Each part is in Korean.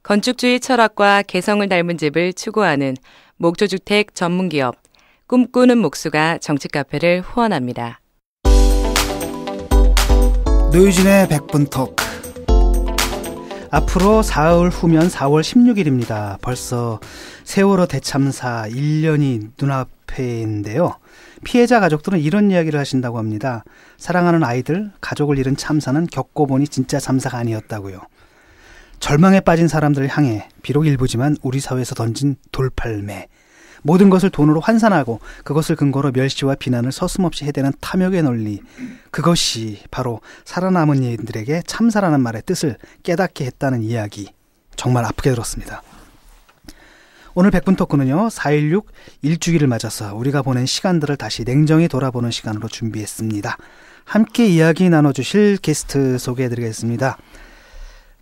건축주의 철학과 개성을 닮은 집을 추구하는 목조주택 전문기업 꿈꾸는 목수가 정치카페를 후원합니다. 노유진의 100분 토크. 앞으로 사흘 후면 4월 16일입니다. 벌써 세월호 대참사 1년이 눈앞에 있는데요. 피해자 가족들은 이런 이야기를 하신다고 합니다. 사랑하는 아이들, 가족을 잃은 참사는 겪어보니 진짜 참사가 아니었다고요. 절망에 빠진 사람들을 향해 비록 일부지만 우리 사회에서 던진 돌팔매, 모든 것을 돈으로 환산하고 그것을 근거로 멸시와 비난을 서슴없이 해대는 탐욕의 논리, 그것이 바로 살아남은 이들에게 참사라는 말의 뜻을 깨닫게 했다는 이야기, 정말 아프게 들었습니다. 오늘 100분 토크는요, 4.16 일주기를 맞아서 우리가 보낸 시간들을 다시 냉정히 돌아보는 시간으로 준비했습니다. 함께 이야기 나눠주실 게스트 소개해드리겠습니다.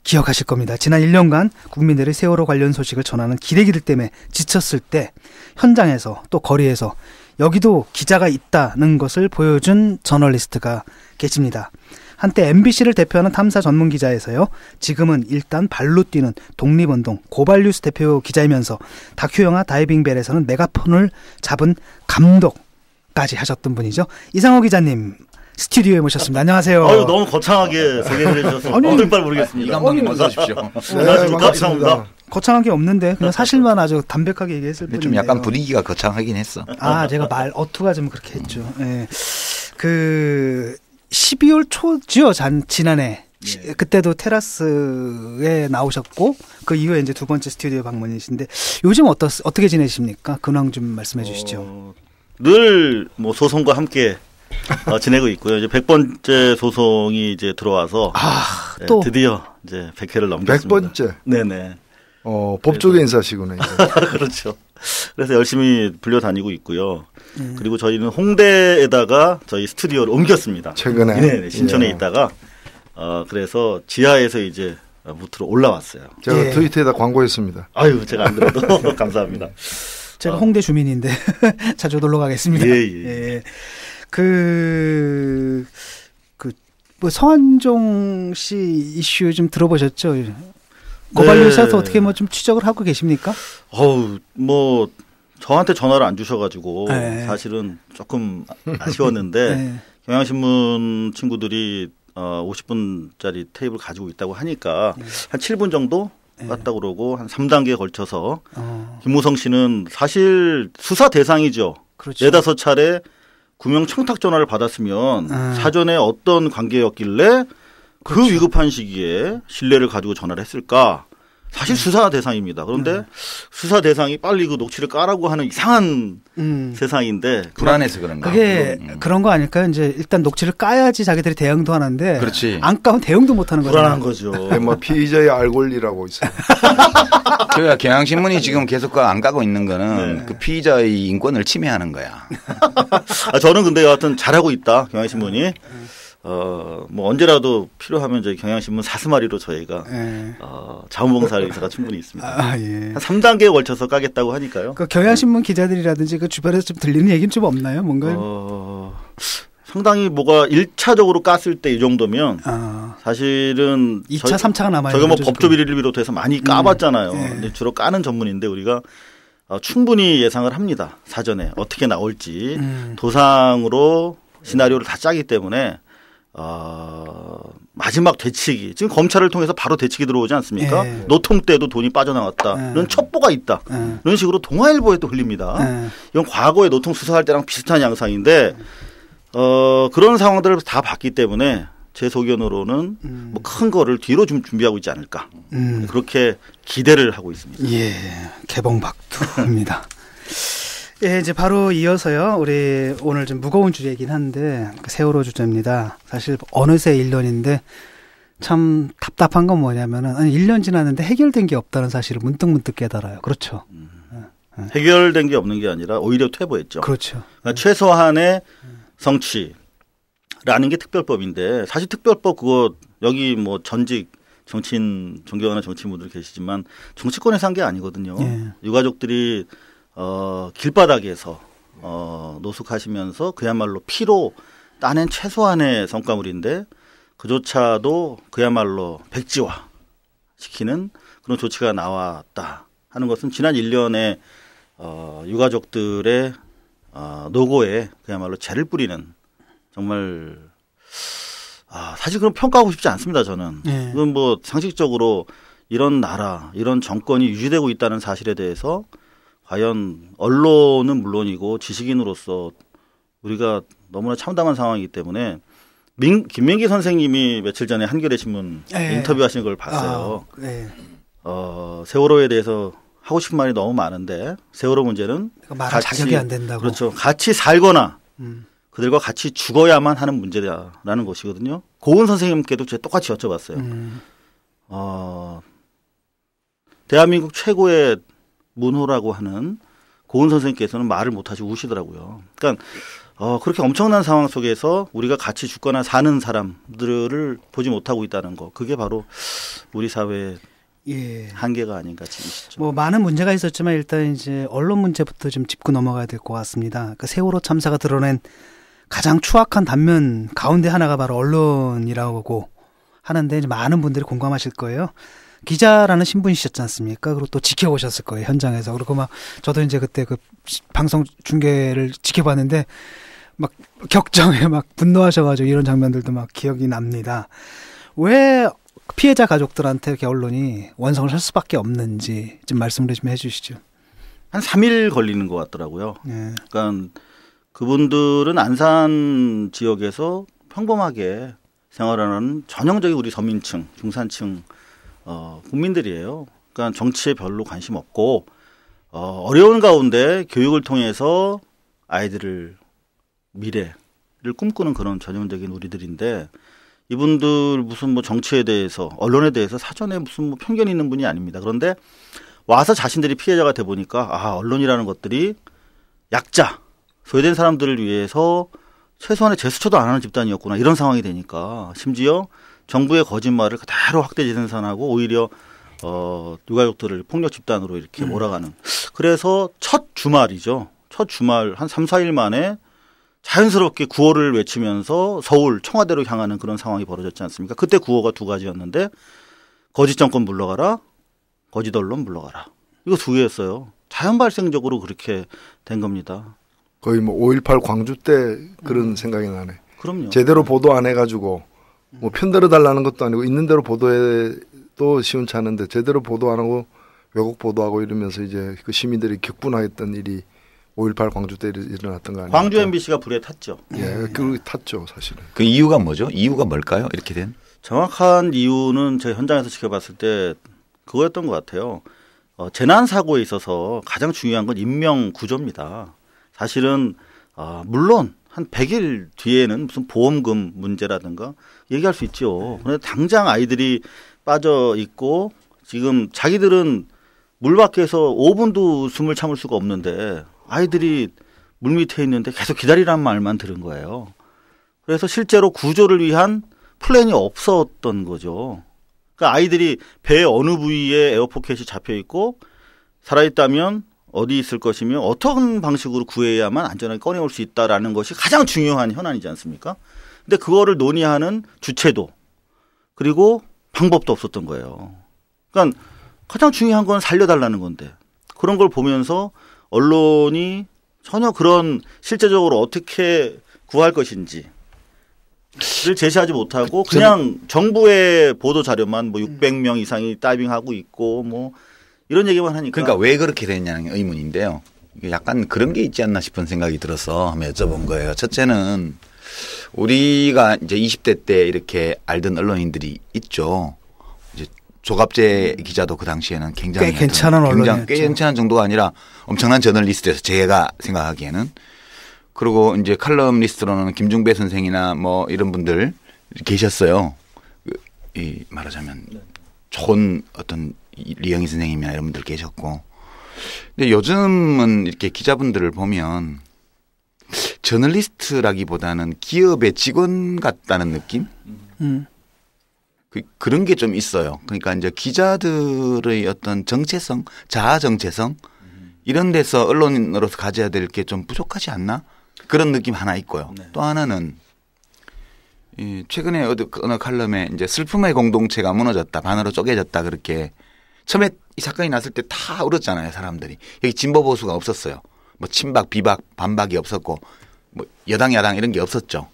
기억하실 겁니다. 지난 1년간 국민들의 세월호 관련 소식을 전하는 기레기들 때문에 지쳤을 때 현장에서 또 거리에서 여기도 기자가 있다는 것을 보여준 저널리스트가 계십니다. 한때 MBC를 대표하는 탐사 전문 기자에서요, 지금은 일단 발로 뛰는 독립운동 고발뉴스 대표 기자이면서 다큐영화 다이빙벨에서는 메가폰을 잡은 감독까지 하셨던 분이죠. 이상호 기자님 스튜디오에 모셨습니다. 안녕하세요. 아유, 너무 거창하게 소개를 해주셔서 어떨 바 모르겠습니다. 이 감독님 어서 오십시오. 네, 반갑습니다. 거창한 게 없는데 그냥 사실만 아주 담백하게 얘기했을 뿐인데요. 좀 약간 분위기가 거창하긴 했어. 아, 제가 말 어투가 좀 그렇게 했죠. 네. 그 12월 초죠, 지난해. 네. 그때도 테라스에 나오셨고 그 이후에 이제 두 번째 스튜디오 방문이신데 요즘 어떻게 지내십니까? 근황 좀 말씀해 주시죠. 늘 뭐 소송과 함께 지내고 있고요. 이제 100번째 소송이 이제 들어와서 네, 또 드디어 이제 100회를 넘겼습니다. 100번째. 네네. 법조계 인사시구나. 그렇죠. 그래서 열심히 불려다니고 있고요. 그리고 저희는 홍대에다가 저희 스튜디오를 옮겼습니다. 최근에. 네, 신촌에 있다가 그래서 지하에서 이제 무트로 올라왔어요. 제가 트위터에다 광고했습니다. 아유, 제가 안 그래도 감사합니다. 제가 홍대 주민인데 자주 놀러 가겠습니다. 예. 뭐 성한종 씨 이슈 좀 들어보셨죠? 고발뉴스에서 어떻게 뭐 좀 추적을 하고 계십니까? 뭐 저한테 전화를 안 주셔가지고 사실은 조금 아쉬웠는데 경향신문 친구들이 50분짜리 테이블 가지고 있다고 하니까 한 7분 정도 왔다고 그러고 한 3단계에 걸쳐서 김무성 씨는 사실 수사 대상이죠. 그렇죠. 4-5차례 구명 청탁 전화를 받았으면 사전에 어떤 관계였길래 그 위급한 시기에 신뢰를 가지고 전화를 했을까? 사실 수사 대상입니다. 그런데 수사 대상이 빨리 그 녹취를 까라고 하는 이상한 세상인데 불안해서 그런가? 그게 그런 거 아닐까요? 이제 일단 녹취를 까야지 자기들이 대응도 하는데 그렇지. 안 까면 대응도 못 하는 거죠. 불안한 거죠. 뭐 피의자의 알 권리라고 있어요. 그러니까 경향신문이 지금 계속 안 까고 있는 거는 그 피의자의 인권을 침해하는 거야. 저는 근데 여하튼 잘하고 있다, 경향신문이. 뭐 언제라도 필요하면 저희 경향신문 사스마리로 저희가 자원봉사 의사가 충분히 있습니다. 한 3단계에 걸쳐서 까겠다고 하니까요. 그 경향신문 기자들이라든지 그 주변에서 좀 들리는 얘기는 좀 없나요? 뭔가 상당히 뭐가 1차적으로 깠을 때 이 정도면 사실은 2차, 3차가 남아요. 저희가 뭐 법조비리를 비롯해서 많이 까봤잖아요. 근데 주로 까는 전문인데 우리가 충분히 예상을 합니다. 사전에 어떻게 나올지 도상으로 시나리오를 다 짜기 때문에 마지막 되치기, 지금 검찰을 통해서 바로 되치기 들어오지 않습니까? 노통 때도 돈이 빠져나왔다. 이런 첩보가 있다. 이런 식으로 동아일보에도 흘립니다. 이건 과거에 노통 수사할 때랑 비슷한 양상인데 그런 상황들을 다 봤기 때문에 제 소견으로는 뭐 큰 거를 뒤로 좀 준비하고 있지 않을까. 그렇게 기대를 하고 있습니다. 예, 개봉박두입니다. 예, 이제 바로 이어서요. 우리 오늘 좀 무거운 주제이긴 한데 세월호 주제입니다. 사실 어느새 1년인데 참 답답한 건 뭐냐면은 1년 지났는데 해결된 게 없다는 사실을 문득문득 깨달아요. 그렇죠. 해결된 게 없는 게 아니라 오히려 퇴보했죠. 그렇죠. 그러니까 최소한의 성취라는 게 특별법인데 사실 특별법 그거 여기 뭐 전직 정치인 존경하는 정치인분들 계시지만 정치권에서 한 게 아니거든요. 유가족들이 길바닥에서 노숙하시면서 그야말로 피로 따낸 최소한의 성과물인데 그조차도 그야말로 백지화 시키는 그런 그런 조치가 나왔다 하는 것은 지난 1년에 유가족들의 노고에 그야말로 재를 뿌리는 정말 사실 그럼 평가하고 싶지 않습니다. 저는. 이건 뭐 상식적으로 이런 나라, 이런 정권이 유지되고 있다는 사실에 대해서 과연 언론은 물론이고 지식인으로서 우리가 너무나 참담한 상황이기 때문에 김민기 선생님이 며칠 전에 한겨레 신문 인터뷰하신 걸 봤어요. 세월호에 대해서 하고 싶은 말이 너무 많은데 세월호 문제는 말할 자격이 안 된다고. 그렇죠. 같이 살거나 그들과 같이 죽어야만 하는 문제다라는 것이거든요. 고은 선생님께도 제가 똑같이 여쭤봤어요. 대한민국 최고의 문호라고 하는 고은 선생님께서는 말을 못하시고 우시더라고요. 그러니까 그렇게 엄청난 상황 속에서 우리가 같이 죽거나 사는 사람들을 보지 못하고 있다는 거, 그게 바로 우리 사회의 한계가 아닌가 싶죠. 뭐 많은 문제가 있었지만 일단 이제 언론 문제부터 좀 짚고 넘어가야 될 것 같습니다. 그러니까 세월호 참사가 드러낸 가장 추악한 단면 가운데 하나가 바로 언론이라고 하는데 이제 많은 분들이 공감하실 거예요. 기자라는 신분이셨지 않습니까? 그리고 또 지켜보셨을 거예요, 현장에서. 그리고 막 저도 이제 그때 그 방송 중계를 지켜봤는데 막 격정에 막 분노하셔가지고 이런 장면들도 막 기억이 납니다. 왜 피해자 가족들한테 이렇게 언론이 원성을 할 수밖에 없는지 좀 말씀을 좀 해주시죠. 한 3일 걸리는 것 같더라고요. 그러니까 그분들은 안산 지역에서 평범하게 생활하는 전형적인 우리 서민층, 중산층 국민들이에요. 그러니까 정치에 별로 관심 없고 어려운 가운데 교육을 통해서 아이들을 미래를 꿈꾸는 그런 전형적인 우리들인데 이분들 무슨 뭐 정치에 대해서 언론에 대해서 사전에 무슨 뭐 편견이 있는 분이 아닙니다. 그런데 와서 자신들이 피해자가 돼 보니까 언론이라는 것들이 약자, 소외된 사람들을 위해서 최소한의 제스처도 안 하는 집단이었구나 이런 상황이 되니까 심지어 정부의 거짓말을 그대로 확대 재생산하고 오히려 유가족들을 폭력 집단으로 이렇게 몰아가는. 그래서 첫 주말이죠. 첫 주말 한 3, 4일 만에 자연스럽게 구호를 외치면서 서울 청와대로 향하는 그런 상황이 벌어졌지 않습니까? 그때 구호가 두 가지였는데 거짓 정권 물러가라, 거짓 언론 물러가라. 이거 두 개였어요. 자연 발생적으로 그렇게 된 겁니다. 거의 뭐 5.18 광주 때 그런 생각이 나네. 그럼요. 제대로 보도 안 해가지고 뭐 편들어 달라는 것도 아니고 있는 대로 보도해도 시원찮은데 제대로 보도 안 하고 왜곡 보도하고 이러면서 이제 그 시민들이 격분하였던 일이 5.18 광주 때 일어났던 거 아니에요? 광주 MBC가 불에 탔죠. 그 탔죠 사실은. 그 이유가 뭐죠? 이유가 뭘까요? 이렇게 된? 정확한 이유는 제가 현장에서 지켜봤을 때 그거였던 것 같아요. 재난 사고에 있어서 가장 중요한 건 인명 구조입니다. 사실은 물론 한 100일 뒤에는 무슨 보험금 문제라든가 얘기할 수 있죠. 그런데 당장 아이들이 빠져 있고 지금 자기들은 물 밖에서 5분도 숨을 참을 수가 없는데 아이들이 물 밑에 있는데 계속 기다리라는 말만 들은 거예요. 그래서 실제로 구조를 위한 플랜이 없었던 거죠. 그러니까 아이들이 배 어느 부위에 에어포켓이 잡혀 있고 살아있다면 어디 있을 것이며 어떤 방식으로 구해야만 안전하게 꺼내올 수 있다라는 것이 가장 중요한 현안이지 않습니까? 근데 그거를 논의하는 주체도 그리고 방법도 없었던 거예요. 그러니까 가장 중요한 건 살려달라는 건데 그런 걸 보면서 언론이 전혀 그런 실제적으로 어떻게 구할 것인지를 제시하지 못하고 그냥 정부의 보도 자료만 뭐 600명 이상이 다이빙하고 있고 뭐 이런 얘기만 하니까. 그러니까 왜 그렇게 됐냐는 의문인데요. 약간 그런 게 있지 않나 싶은 생각이 들어서 한번 여쭤본 거예요. 첫째는 우리가 이제 20대 때 이렇게 알던 언론인들이 있죠. 이제 조갑재 기자도 그 당시에는 굉장히 꽤 괜찮은 언론이었죠. 꽤 괜찮은 정도가 아니라 엄청난 저널리스트에서 제가 생각하기에는. 그리고 이제 칼럼니스트로는 김중배 선생이나 뭐 이런 분들 계셨어요. 이 말하자면 좋은 어떤 리영희 선생님이나 이런 분들 계셨고. 근데 요즘은 이렇게 기자분들을 보면 저널리스트라기보다는 기업의 직원 같다는 느낌? 그런 게 좀 있어요. 그러니까 이제 기자들의 어떤 정체성, 자아 정체성 이런 데서 언론인으로서 가져야 될 게 좀 부족하지 않나? 그런 느낌 하나 있고요. 네. 또 하나는 최근에 어느 칼럼에 이제 슬픔의 공동체가 무너졌다, 반으로 쪼개졌다 그렇게 처음에 이 사건이 났을 때 다 울었잖아요, 사람들이. 여기 진보 보수가 없었어요. 뭐 친박, 비박, 반박이 없었고 뭐 여당, 야당 이런 게 없었죠.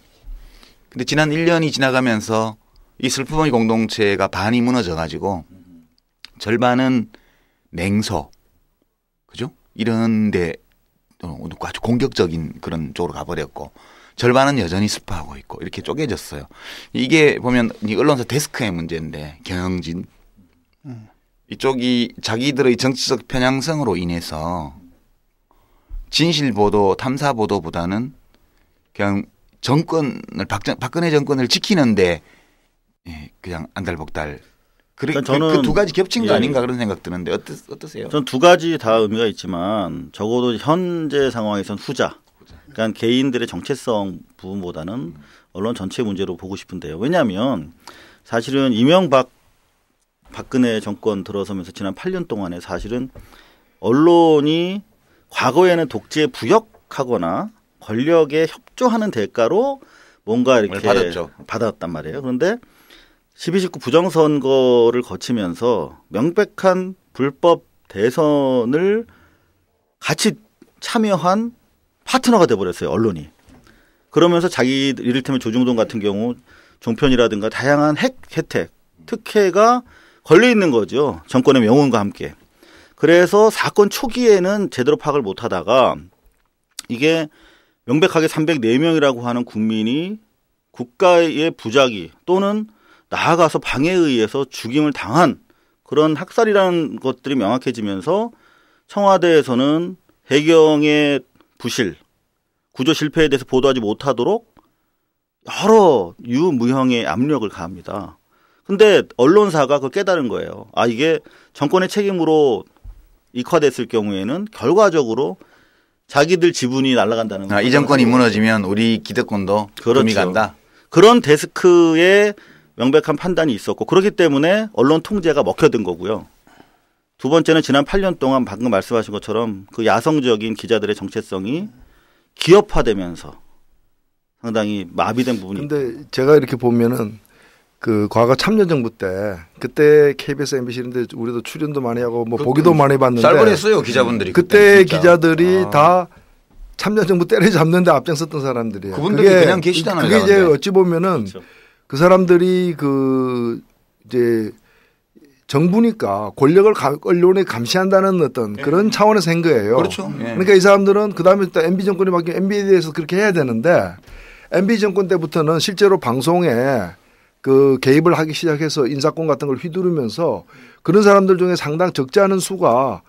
근데 지난 1년이 지나가면서 이 슬픔의 공동체가 반이 무너져 가지고 절반은 냉소, 그죠? 이런데 아주 공격적인 그런 쪽으로 가버렸고 절반은 여전히 슬퍼하고 있고 이렇게 쪼개졌어요. 이게 보면 이 언론사 데스크의 문제인데 경영진 이쪽이 자기들의 정치적 편향성으로 인해서 진실 보도, 탐사 보도보다는 그냥 정권을 박근혜 정권을 지키는데 그냥 안달복달. 그러니까 저는 그 두 가지 겹친 거 아닌가 그런 생각 드는데 어떠세요? 전 두 가지 다 의미가 있지만 적어도 현재 상황에선 후자. 그러니까 개인들의 정체성 부분보다는 언론 전체 문제로 보고 싶은데요. 왜냐하면 사실은 박근혜 정권 들어서면서 지난 8년 동안에 사실은 언론이 과거에는 독재에 부역하거나 권력에 협조하는 대가로 뭔가 이렇게 받았단 말이에요. 그런데 12.19 부정선거를 거치면서 명백한 불법 대선을 같이 참여한 파트너가 돼버렸어요, 언론이. 그러면서 자기 이를테면 조중동 같은 경우 종편이라든가 다양한 혜택, 특혜가 걸려 있는 거죠. 정권의 명운과 함께. 그래서 사건 초기에는 제대로 파악을 못 하다가 이게 명백하게 304명이라고 하는 국민이 국가의 부작위 또는 나아가서 방해에 의해서 죽임을 당한 그런 학살이라는 것들이 명확해지면서 청와대에서는 해경의 부실, 구조 실패에 대해서 보도하지 못하도록 여러 유무형의 압력을 가합니다. 근데 언론사가 그걸 깨달은 거예요. 아, 이게 정권의 책임으로 익화됐을 경우에는 결과적으로 자기들 지분이 날아간다는 거예요. 이 정권이 무너지면 우리 기득권도 금이 간다. 그런 데스크의 명백한 판단이 있었고 그렇기 때문에 언론 통제가 먹혀든 거고요. 두 번째는 지난 8년 동안 방금 말씀하신 것처럼 그 야성적인 기자들의 정체성이 기업화되면서 상당히 마비된 부분이. 근데 제가 이렇게 보면은 그 과거 참여정부 때 그때 KBS, MBC인데 우리도 출연도 많이 하고 뭐 보기도 많이 봤는데 쌀벌했어요 기자분들이. 그때 기자들이 다 참여정부 때려잡는데 앞장섰던 사람들이에요. 그분들이 그냥 계시잖아요. 그게 이제 어찌 보면은 그렇죠. 그 사람들이 그 이제 정부니까 권력을 언론에 감시한다는 어떤 그런 차원에서 한 거예요. 그렇죠. 그러니까 이 사람들은 그 다음에 또 MB 정권이 바뀌면 MB에 대해서 그렇게 해야 되는데 MB 정권 때부터는 실제로 방송에 그 개입을 하기 시작해서 인사권 같은 걸 휘두르면서 그런 사람들 중에 상당 적지 않은 수가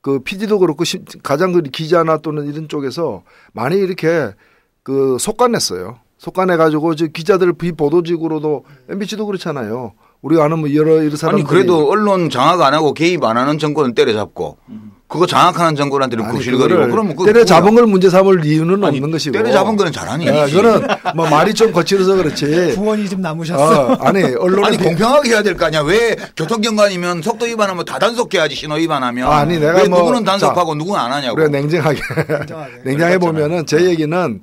그 PD도 그렇고 가장 그 기자나 또는 이런 쪽에서 많이 이렇게 그 속간냈어요. 속간해가지고 기자들 비보도직으로도 MBC도 그렇잖아요. 우리가 아는 뭐 여러 사람들이. 아니 그래도 언론 장악 안 하고 개입 안 하는 정권은 때려잡고 그거 장악하는 정권한테는 구실거리고 그러면 때려잡은 걸 문제 삼을 이유는 없는 것이고. 때려잡은 거는 잘하니. 그거는 뭐 말이 좀 거칠어서 그렇지. 구원이 좀 남으셨어. 아니 공평하게 해야 될 거 아니야. 왜 교통경관이면 속도 위반하면 다 단속해야지 신호 위반하면. 아니 내가 왜 누구는 단속하고 누구는 안 하냐고. 우리가 냉정하게 보면은 제 얘기는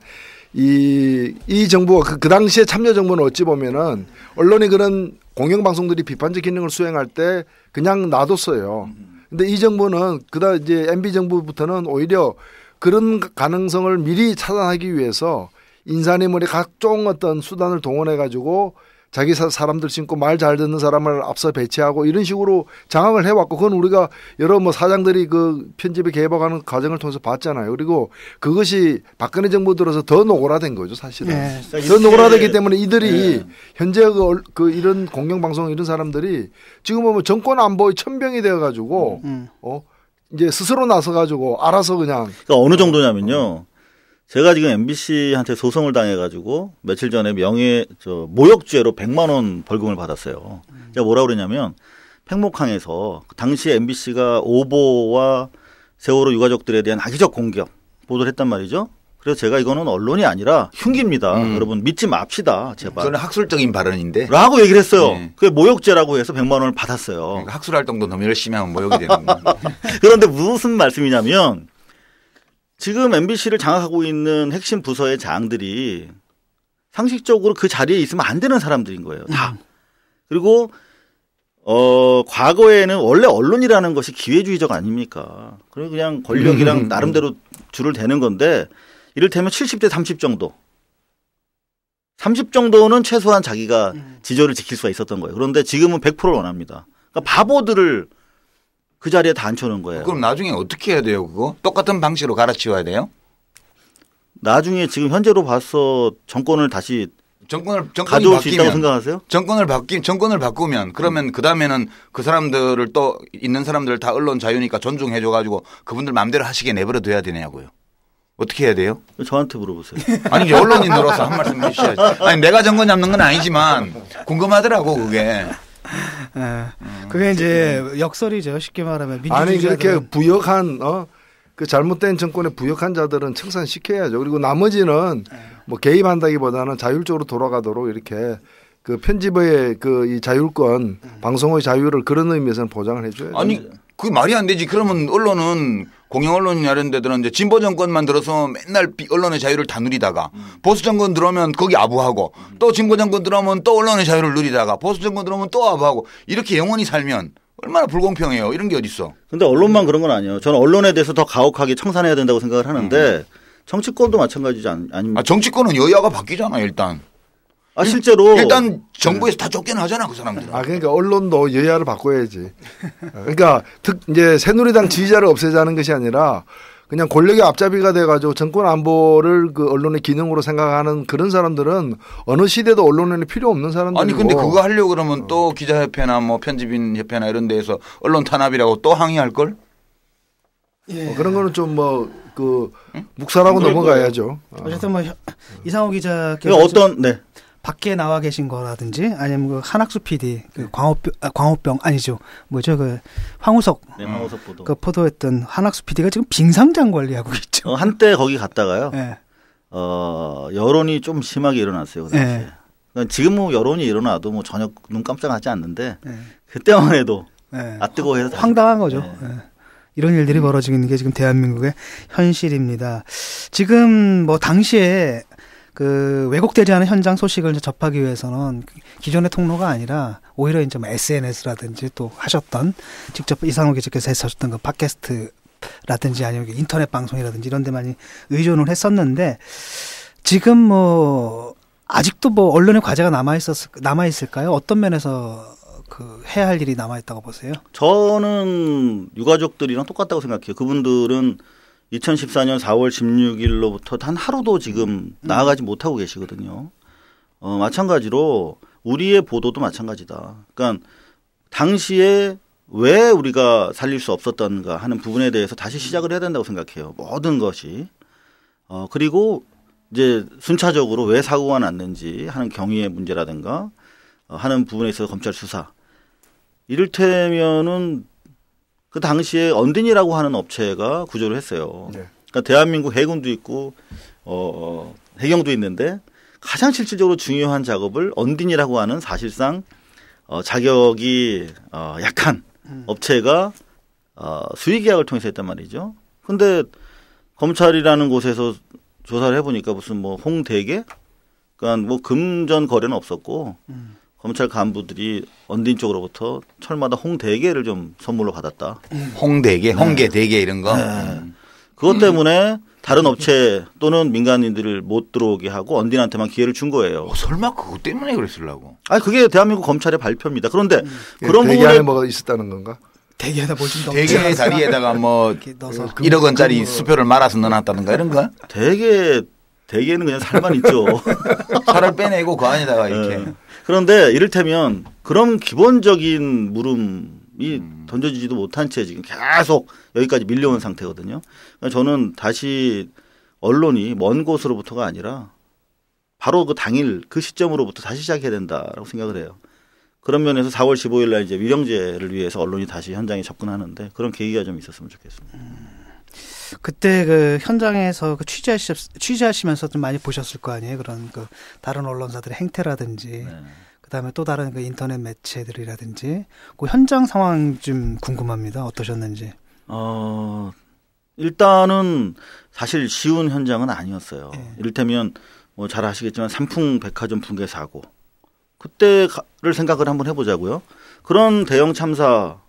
이 정부가 그 당시에 참여정부는 어찌 보면은 언론이 그런 공영방송들이 비판적 기능을 수행할 때 그냥 놔뒀어요. 근데 이 정부는 그다음 이제 MB 정부부터는 오히려 그런 가능성을 미리 차단하기 위해서 인사님의 각종 어떤 수단을 동원해 가지고 자기 사람들 신고 말 잘 듣는 사람을 앞서 배치하고 이런 식으로 장악을 해왔고 그건 우리가 여러 뭐 사장들이 그 편집에 개입하는 과정을 통해서 봤잖아요. 그리고 그것이 박근혜 정부 들어서 더 노골화된 거죠, 사실은. 네. 더 노골화되기 때문에 이들이 현재 그 이런 공영방송 이런 사람들이 지금 보면 정권 안보의 천병이 되어가지고 이제 스스로 나서가지고 알아서 그냥. 그러니까 어느 정도냐면요. 제가 지금 MBC한테 소송을 당해가지고 며칠 전에 모욕죄로 100만 원 벌금을 받았어요. 제가 뭐라고 그러냐면 팽목항에서 당시에 MBC가 오보와 세월호 유가족들에 대한 악의적 공격 보도를 했단 말이죠. 그래서 제가 이거는 언론이 아니라 흉기입니다. 여러분 믿지 맙시다. 제발. 그건 학술적인 발언인데. 라고 얘기를 했어요. 네. 그게 모욕죄라고 해서 100만 원을 받았어요. 그러니까 학술 활동도 너무 열심히 하면 모욕이 되는 거예요. 그런데 무슨 말씀이냐면 지금 MBC를 장악하고 있는 핵심 부서의 장들이 상식적으로 그 자리에 있으면 안 되는 사람들인 거예요. 다. 그리고 과거에는 원래 언론이라는 것이 기회주의적 아닙니까? 그리고 그냥 권력이랑 나름대로 줄을 대는 건데 이를테면 70대 30 정도. 30 정도는 최소한 자기가 지조를 지킬 수가 있었던 거예요. 그런데 지금은 100%를 원합니다. 그러니까 바보들을 그 자리에 다 앉혀놓은 거예요. 그럼 나중에 어떻게 해야 돼요, 그거? 똑같은 방식으로 갈아치워야 돼요? 나중에 지금 현재로 봐서 정권을 다시 정권이 가져올 수 바뀌면, 있다고 생각하세요? 정권을 바꾸면 그러면 그 다음에는 그 사람들을 또 있는 사람들 다 언론 자유니까 존중해줘가지고 그분들 마음대로 하시게 내버려 둬야 되냐고요. 어떻게 해야 돼요? 저한테 물어보세요. 아니 이제 언론인으로서 한 말씀 해주셔야지. 아니 내가 정권 잡는 건 아니지만 궁금하더라고 그게. 그게 이제 역설이죠. 쉽게 말하면. 아니 그렇게 부역한 그 잘못된 정권에 부역한 자들은 청산시켜야죠. 그리고 나머지는 뭐 개입한다기보다는 자율적으로 돌아가도록 이렇게 그 편집의 그 이 자율권, 방송의 자유를 그런 의미에서는 보장을 해줘야죠. 아니 그게 말이 안 되지. 그러면 언론은 공영 언론이나 이런 데들은 이제 진보 정권만 들어서 맨날 언론의 자유를 다 누리다가 보수 정권 들어오면 거기 아부하고 또 진보 정권 들어오면 또 언론의 자유를 누리다가 보수 정권 들어오면 또 아부하고 이렇게 영원히 살면 얼마나 불공평해요. 이런 게 어디 있어. 근데 언론만 그런 건 아니에요. 저는 언론에 대해서 더 가혹하게 청산해야 된다고 생각을 하는데 정치권도 마찬가지지 아닙니까? 정치권은 여야가 바뀌잖아 일단. 실제로 일단 정부에서 다 쫓겨나잖아 그 사람들은. 그러니까 언론도 여야를 바꿔야지. 그러니까 이제 새누리당 지지자를 없애자는 것이 아니라 그냥 권력의 앞잡이가 돼가지고 정권 안보를 그 언론의 기능으로 생각하는 그런 사람들은 어느 시대도 언론에는 필요 없는 사람들이고. 아니 근데 그거 하려고 그러면 또 기자협회나 뭐 편집인 협회나 이런 데에서 언론 탄압이라고 또 항의할 걸? 그런 거는 좀 뭐 그 묵살하고 넘어가야죠. 어쨌든 뭐 이상호 기자께서 네. 밖에 나와 계신 거라든지 아니면 그 한학수 PD 그 광우병 아니죠 뭐죠 그 황우석 황우석 보도 그 포도했던 한학수 PD가 지금 빙상장 관리하고 있죠. 한때 거기 갔다가요. 네. 여론이 좀 심하게 일어났어요. 그 당시에. 그러니까 지금 뭐 여론이 일어나도 뭐 전혀 눈 깜짝하지 않는데 그때만 해도 뜨거워해서 황당한 거죠. 이런 일들이 벌어지는 게 지금 대한민국의 현실입니다. 지금 뭐 당시에 그 왜곡되지 않은 현장 소식을 접하기 위해서는 기존의 통로가 아니라 오히려 이제 뭐 SNS라든지 또 하셨던 직접 이상호 기자께서 하셨던 그 팟캐스트라든지 아니면 인터넷 방송이라든지 이런 데 많이 의존을 했었는데 지금 뭐 아직도 뭐 언론의 과제가 남아 있을까요? 어떤 면에서 그 해야 할 일이 남아 있다고 보세요? 저는 유가족들이랑 똑같다고 생각해요. 그분들은 2014년 4월 16일로부터 단 하루도 지금 나아가지 못하고 계시거든요. 마찬가지로 우리의 보도도 마찬가지다. 그러니까 당시에 왜 우리가 살릴 수 없었던가 하는 부분에 대해서 다시 시작을 해야 된다고 생각해요. 모든 것이. 그리고 이제 순차적으로 왜 사고가 났는지 하는 경위의 문제라든가 하는 부분에 있어서 검찰 수사. 이를테면은 그 당시에 언딘이라고 하는 업체가 구조를 했어요. 네. 그러니까 대한민국 해군도 있고 해경도 있는데 가장 실질적으로 중요한 작업을 언딘이라고 하는 사실상 자격이 약한 업체가 수의계약을 통해서 했단 말이죠. 근데 검찰이라는 곳에서 조사를 해보니까 무슨 뭐 홍대계, 그러니까 뭐 금전 거래는 없었고. 검찰 간부들이 언딘 쪽으로부터 철마다 홍대게를 좀 선물로 받았다. 홍대게, 홍게대게 이런 거. 그것 때문에 다른 업체 또는 민간인들을 못 들어오게 하고 언딘한테만 기회를 준 거예요. 설마 그것 때문에 그랬으려고? 그게 대한민국 검찰의 발표입니다. 그런데 그런 대게 안에 뭐가 있었다는 건가? 대게에다 뭘 좀 넣어. 대게 다리에다가 뭐 1억 원짜리 수표를 말아서 넣어놨다든가 이런 거? 대게는 그냥 살만 있죠. 살을 빼내고 그 안에다가 이렇게. 그런데 이를테면 그런 기본적인 물음이 던져지지도 못한 채 지금 계속 여기까지 밀려온 상태거든요. 그러니까 저는 다시 언론이 먼 곳으로부터가 아니라 바로 그 당일 그 시점으로부터 다시 시작해야 된다라고 생각을 해요. 그런 면에서 4월 15일 날 이제 위령제를 위해서 언론이 다시 현장에 접근하는데 그런 계기가 좀 있었으면 좋겠습니다. 그때 그 현장에서 그 취재하시면서 좀 많이 보셨을 거 아니에요? 그런 그 다른 언론사들의 행태라든지, 그다음에 또 다른 그 인터넷 매체들이라든지, 그 현장 상황 좀 궁금합니다. 어떠셨는지. 일단은 사실 쉬운 현장은 아니었어요. 이를테면 뭐 잘 아시겠지만 삼풍 백화점 붕괴 사고, 그때를 생각을 한번 해보자고요. 그런 대형 참사가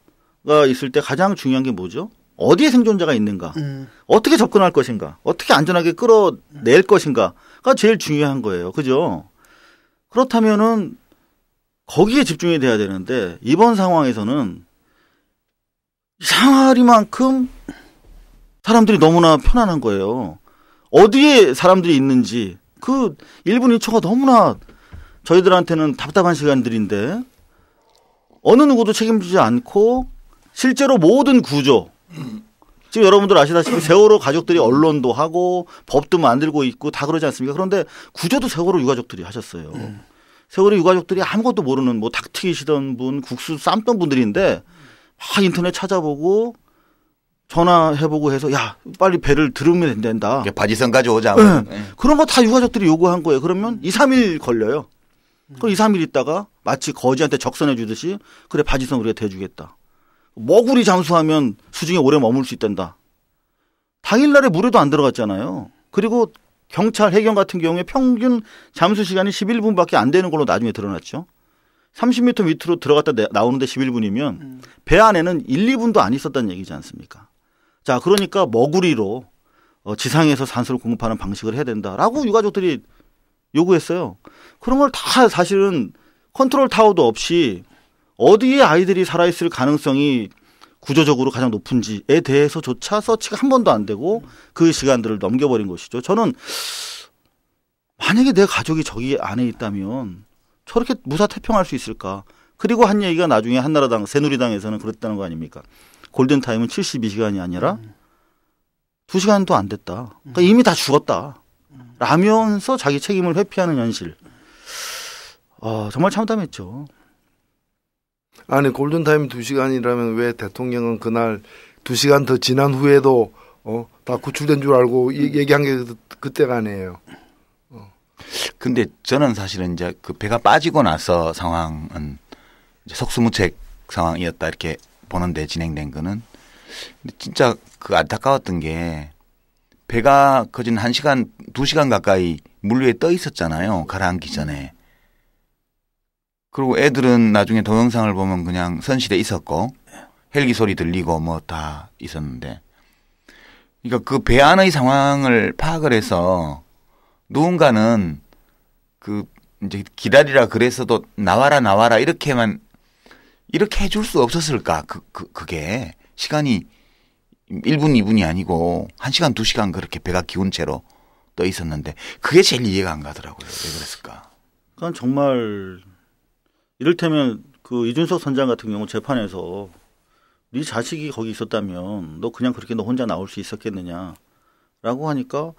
있을 때 가장 중요한 게 뭐죠? 어디에 생존자가 있는가? 어떻게 접근할 것인가? 어떻게 안전하게 끌어낼 것인가가 제일 중요한 거예요. 그죠? 그렇다면은 거기에 집중이 돼야 되는데 이번 상황에서는 상하리만큼 사람들이 너무나 편안한 거예요. 어디에 사람들이 있는지 그 1분 2초가 너무나 저희들한테는 답답한 시간들인데 어느 누구도 책임지지 않고 실제로 모든 구조 지금 여러분들 아시다시피 세월호 가족들이 언론도 하고 법도 만들고 있고 다 그러지 않습니까? 그런데 구조도 세월호 유가족들이 하셨어요. 세월호 유가족들이 아무것도 모르는 뭐 닭 튀기시던 분, 국수 삶던 분들인데 막 인터넷 찾아보고 전화해보고 해서 야 빨리 배를 들으면 된다. 바지선 가져오자. 네. 그런 거 다 유가족들이 요구한 거예요. 그러면 2, 3일 걸려요. 그럼 2, 3일 있다가 마치 거지한테 적선해 주듯이 그래 바지선 우리가 대주겠다. 머구리 잠수하면 수중에 오래 머물 수 있단다. 당일날에 물에도 안 들어갔잖아요. 그리고 경찰 해경 같은 경우에 평균 잠수 시간이 11분밖에 안 되는 걸로 나중에 드러났죠. 30m 밑으로 들어갔다 나오는데 11분이면 배 안에는 1, 2분도 안 있었다는 얘기지 않습니까? 자, 그러니까 머구리로 지상에서 산소를 공급하는 방식을 해야 된다라고 유가족들이 요구했어요. 그런 걸 다 사실은 컨트롤 타워도 없이 어디에 아이들이 살아있을 가능성이 구조적으로 가장 높은지에 대해서조차 서치가 한 번도 안 되고 그 시간들을 넘겨버린 것이죠. 저는 만약에 내 가족이 저기 안에 있다면 저렇게 무사태평할 수 있을까? 그리고 한 얘기가 나중에 한나라당, 새누리당에서는 그랬다는 거 아닙니까? 골든타임은 72시간이 아니라 2시간도 안 됐다. 그러니까 이미 다 죽었다. 라면서 자기 책임을 회피하는 현실. 정말 참담했죠. 아니 골든타임 2시간이라면 왜 대통령은 그날 2시간 더 지난 후에도 다 구출된 줄 알고 얘기한 게 그때가 아니에요. 근데 저는 사실은 이제 그 배가 빠지고 나서 상황은 이제 속수무책 상황이었다 이렇게 보는데 진행된 거는 근데 진짜 그 안타까웠던 게 배가 거진 1시간, 2시간 가까이 물 위에 떠 있었잖아요. 가라앉기 전에. 그리고 애들은 나중에 동영상을 보면 그냥 선실에 있었고 헬기 소리 들리고 뭐 다 있었는데 그러니까 그 배 안의 상황을 파악을 해서 누군가는 그 이제 기다리라 그래서도 나와라 이렇게만 이렇게 해줄 수 없었을까? 그게 시간이 1분, 2분이 아니고 1시간, 2시간 그렇게 배가 기운 채로 떠 있었는데 그게 제일 이해가 안 가더라고요. 왜 그랬을까? 그건 정말 이를테면 그 이준석 선장 같은 경우 재판에서 네 자식이 거기 있었다면 너 그냥 그렇게 너 혼자 나올 수 있었겠느냐라고 하니까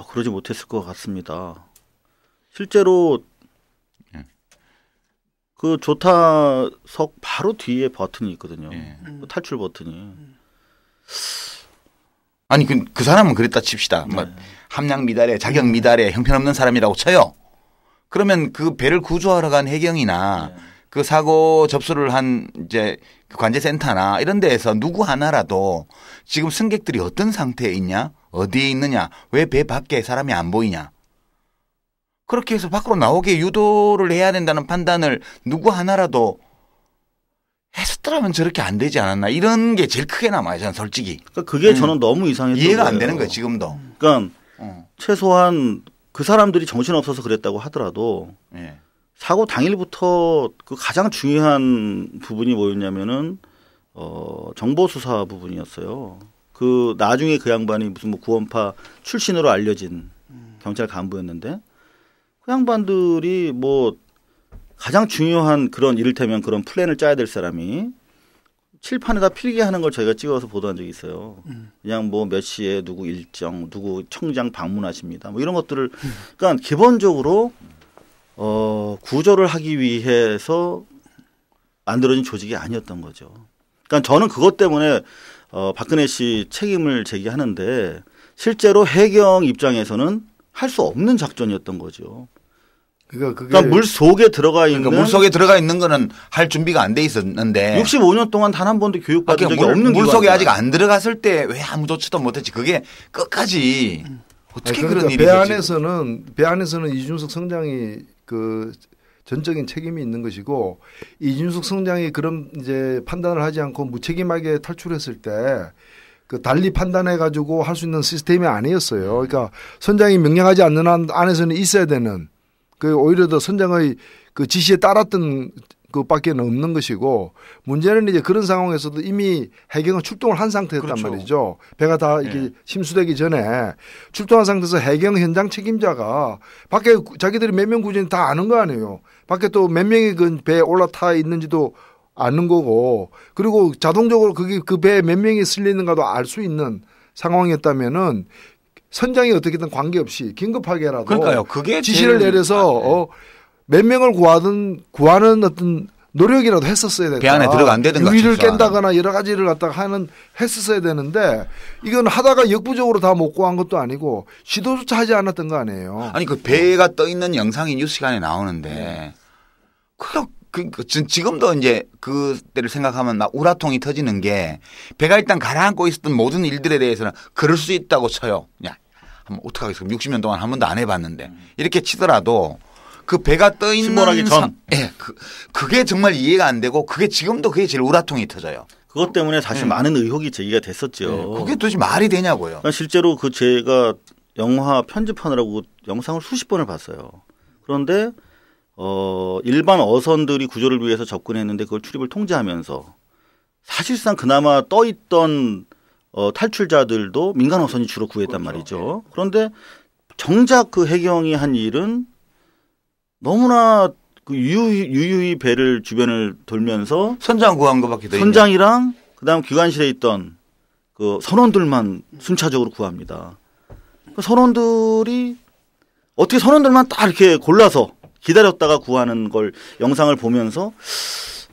그러지 못했을 것 같습니다. 실제로 그 조타석 바로 뒤에 버튼이 있거든요. 그 탈출 버튼이. 아니 그 사람은 그랬다 칩시다. 뭐 함량 미달에 자격 미달에 형편없는 사람이라고 쳐요. 그러면 그 배를 구조하러 간 해경이나 그 사고 접수를 한 이제 그 관제센터나 이런 데에서 누구 하나라도 지금 승객들이 어떤 상태에 있냐, 어디에 있느냐, 왜 배 밖에 사람이 안 보이냐. 그렇게 해서 밖으로 나오게 유도를 해야 된다는 판단을 누구 하나라도 했었더라면 저렇게 안 되지 않았나. 이런 게 제일 크게 남아요. 저는 솔직히. 그러니까 그게 저는 너무 이상했던 이해가 거예요. 안 되는 거예요. 지금도. 그러니까 최소한 그 사람들이 정신없어서 그랬다고 하더라도 사고 당일부터 그 가장 중요한 부분이 뭐였냐면은 정보 수사 부분이었어요. 그 나중에 그 양반이 무슨 뭐 구원파 출신으로 알려진 경찰 간부였는데 그 양반들이 뭐 가장 중요한 그런 이를테면 그런 플랜을 짜야 될 사람이 칠판에다 필기하는 걸 저희가 찍어서 보도한 적이 있어요. 그냥 뭐 몇 시에 누구 일정, 누구 청장 방문하십니다. 뭐 이런 것들을 그러니까 기본적으로 구조를 하기 위해서 만들어진 조직이 아니었던 거죠. 그러니까 저는 그것 때문에 박근혜 씨 책임을 제기하는데 실제로 해경 입장에서는 할 수 없는 작전이었던 거죠. 그러니까 물 속에 들어가 있는 물 속에 들어가 있는 거는 할 준비가 안 돼 있었는데 65년 동안 단 한 번도 교육받은 적이 없는 물 속에 아직 안 들어갔을 때 왜 아무 조치도 못했지. 그게 끝까지 어떻게 그러니까 그런 일이 배 안에서는 이준석 성장이 그 전적인 책임이 있는 것이고 이준석 성장이 그런 이제 판단을 하지 않고 무책임하게 탈출했을 때 그 달리 판단해 가지고 할 수 있는 시스템이 아니었어요. 그러니까 선장이 명령하지 않는 한 안에서는 있어야 되는 그 오히려 더 선장의 그 지시에 따랐던 그밖에는 없는 것이고 문제는 이제 그런 상황에서도 이미 해경은 출동을 한 상태였단 그렇죠. 말이죠. 배가 다 이게 침수되기 전에 출동한 상태에서 해경 현장 책임자가 밖에 자기들이 몇 명 구조인지 다 아는 거 아니에요. 밖에 또 몇 명이 그 배에 올라타 있는지도 아는 거고 그리고 자동적으로 그게 그 배에 몇 명이 실리는가도 알 수 있는 상황이었다면은 선장이 어떻게든 관계없이 긴급하게라도 그러니까요. 그게 지시를 내려서 몇 명을 구하는 어떤 노력이라도 했었어야 된다. 배 안에 들어가 안 되든가. 유리를 깬다거나 여러 가지를 갖다가 했었어야 되는데 이건 하다가 역부족으로 다 못 구한 것도 아니고 시도조차 하지 않았던 거 아니에요. 아니 그 배가 떠 있는 영상이 뉴스 시간에 나오는데 지금도 이제 그때를 생각하면 막 우라통이 터지는 게 배가 일단 가라앉고 있었던 모든 일들에 대해서는 그럴 수 있다고 쳐요. 그냥 한번 어떡하겠어. 60년 동안 한 번도 안 해봤는데 이렇게 치더라도 그 배가 떠 있는 침몰하기 전. 예, 그게 정말 이해가 안 되고 그게 지금도 그게 제일 우라통이 터져요. 그것 때문에 사실 많은 의혹이 제기가 됐었죠. 그게 도대체 말이 되냐고요. 그러니까 실제로 그 제가 영화 편집하느라고 영상을 수십 번을 봤어요. 그런데 일반 어선들이 구조를 위해서 접근했는데 그걸 출입을 통제하면서 사실상 그나마 떠 있던 탈출자들도 민간 어선이 주로 구했단 말이죠. 그런데 정작 그 해경이 한 일은 너무나 그 유유히 배를 주변을 돌면서 선장 구한 것밖에 더 선장이랑 그다음 기관실에 있던 그 선원들만 순차적으로 구합니다. 그 선원들이 어떻게 선원들만 딱 이렇게 골라서 기다렸다가 구하는 걸 영상을 보면서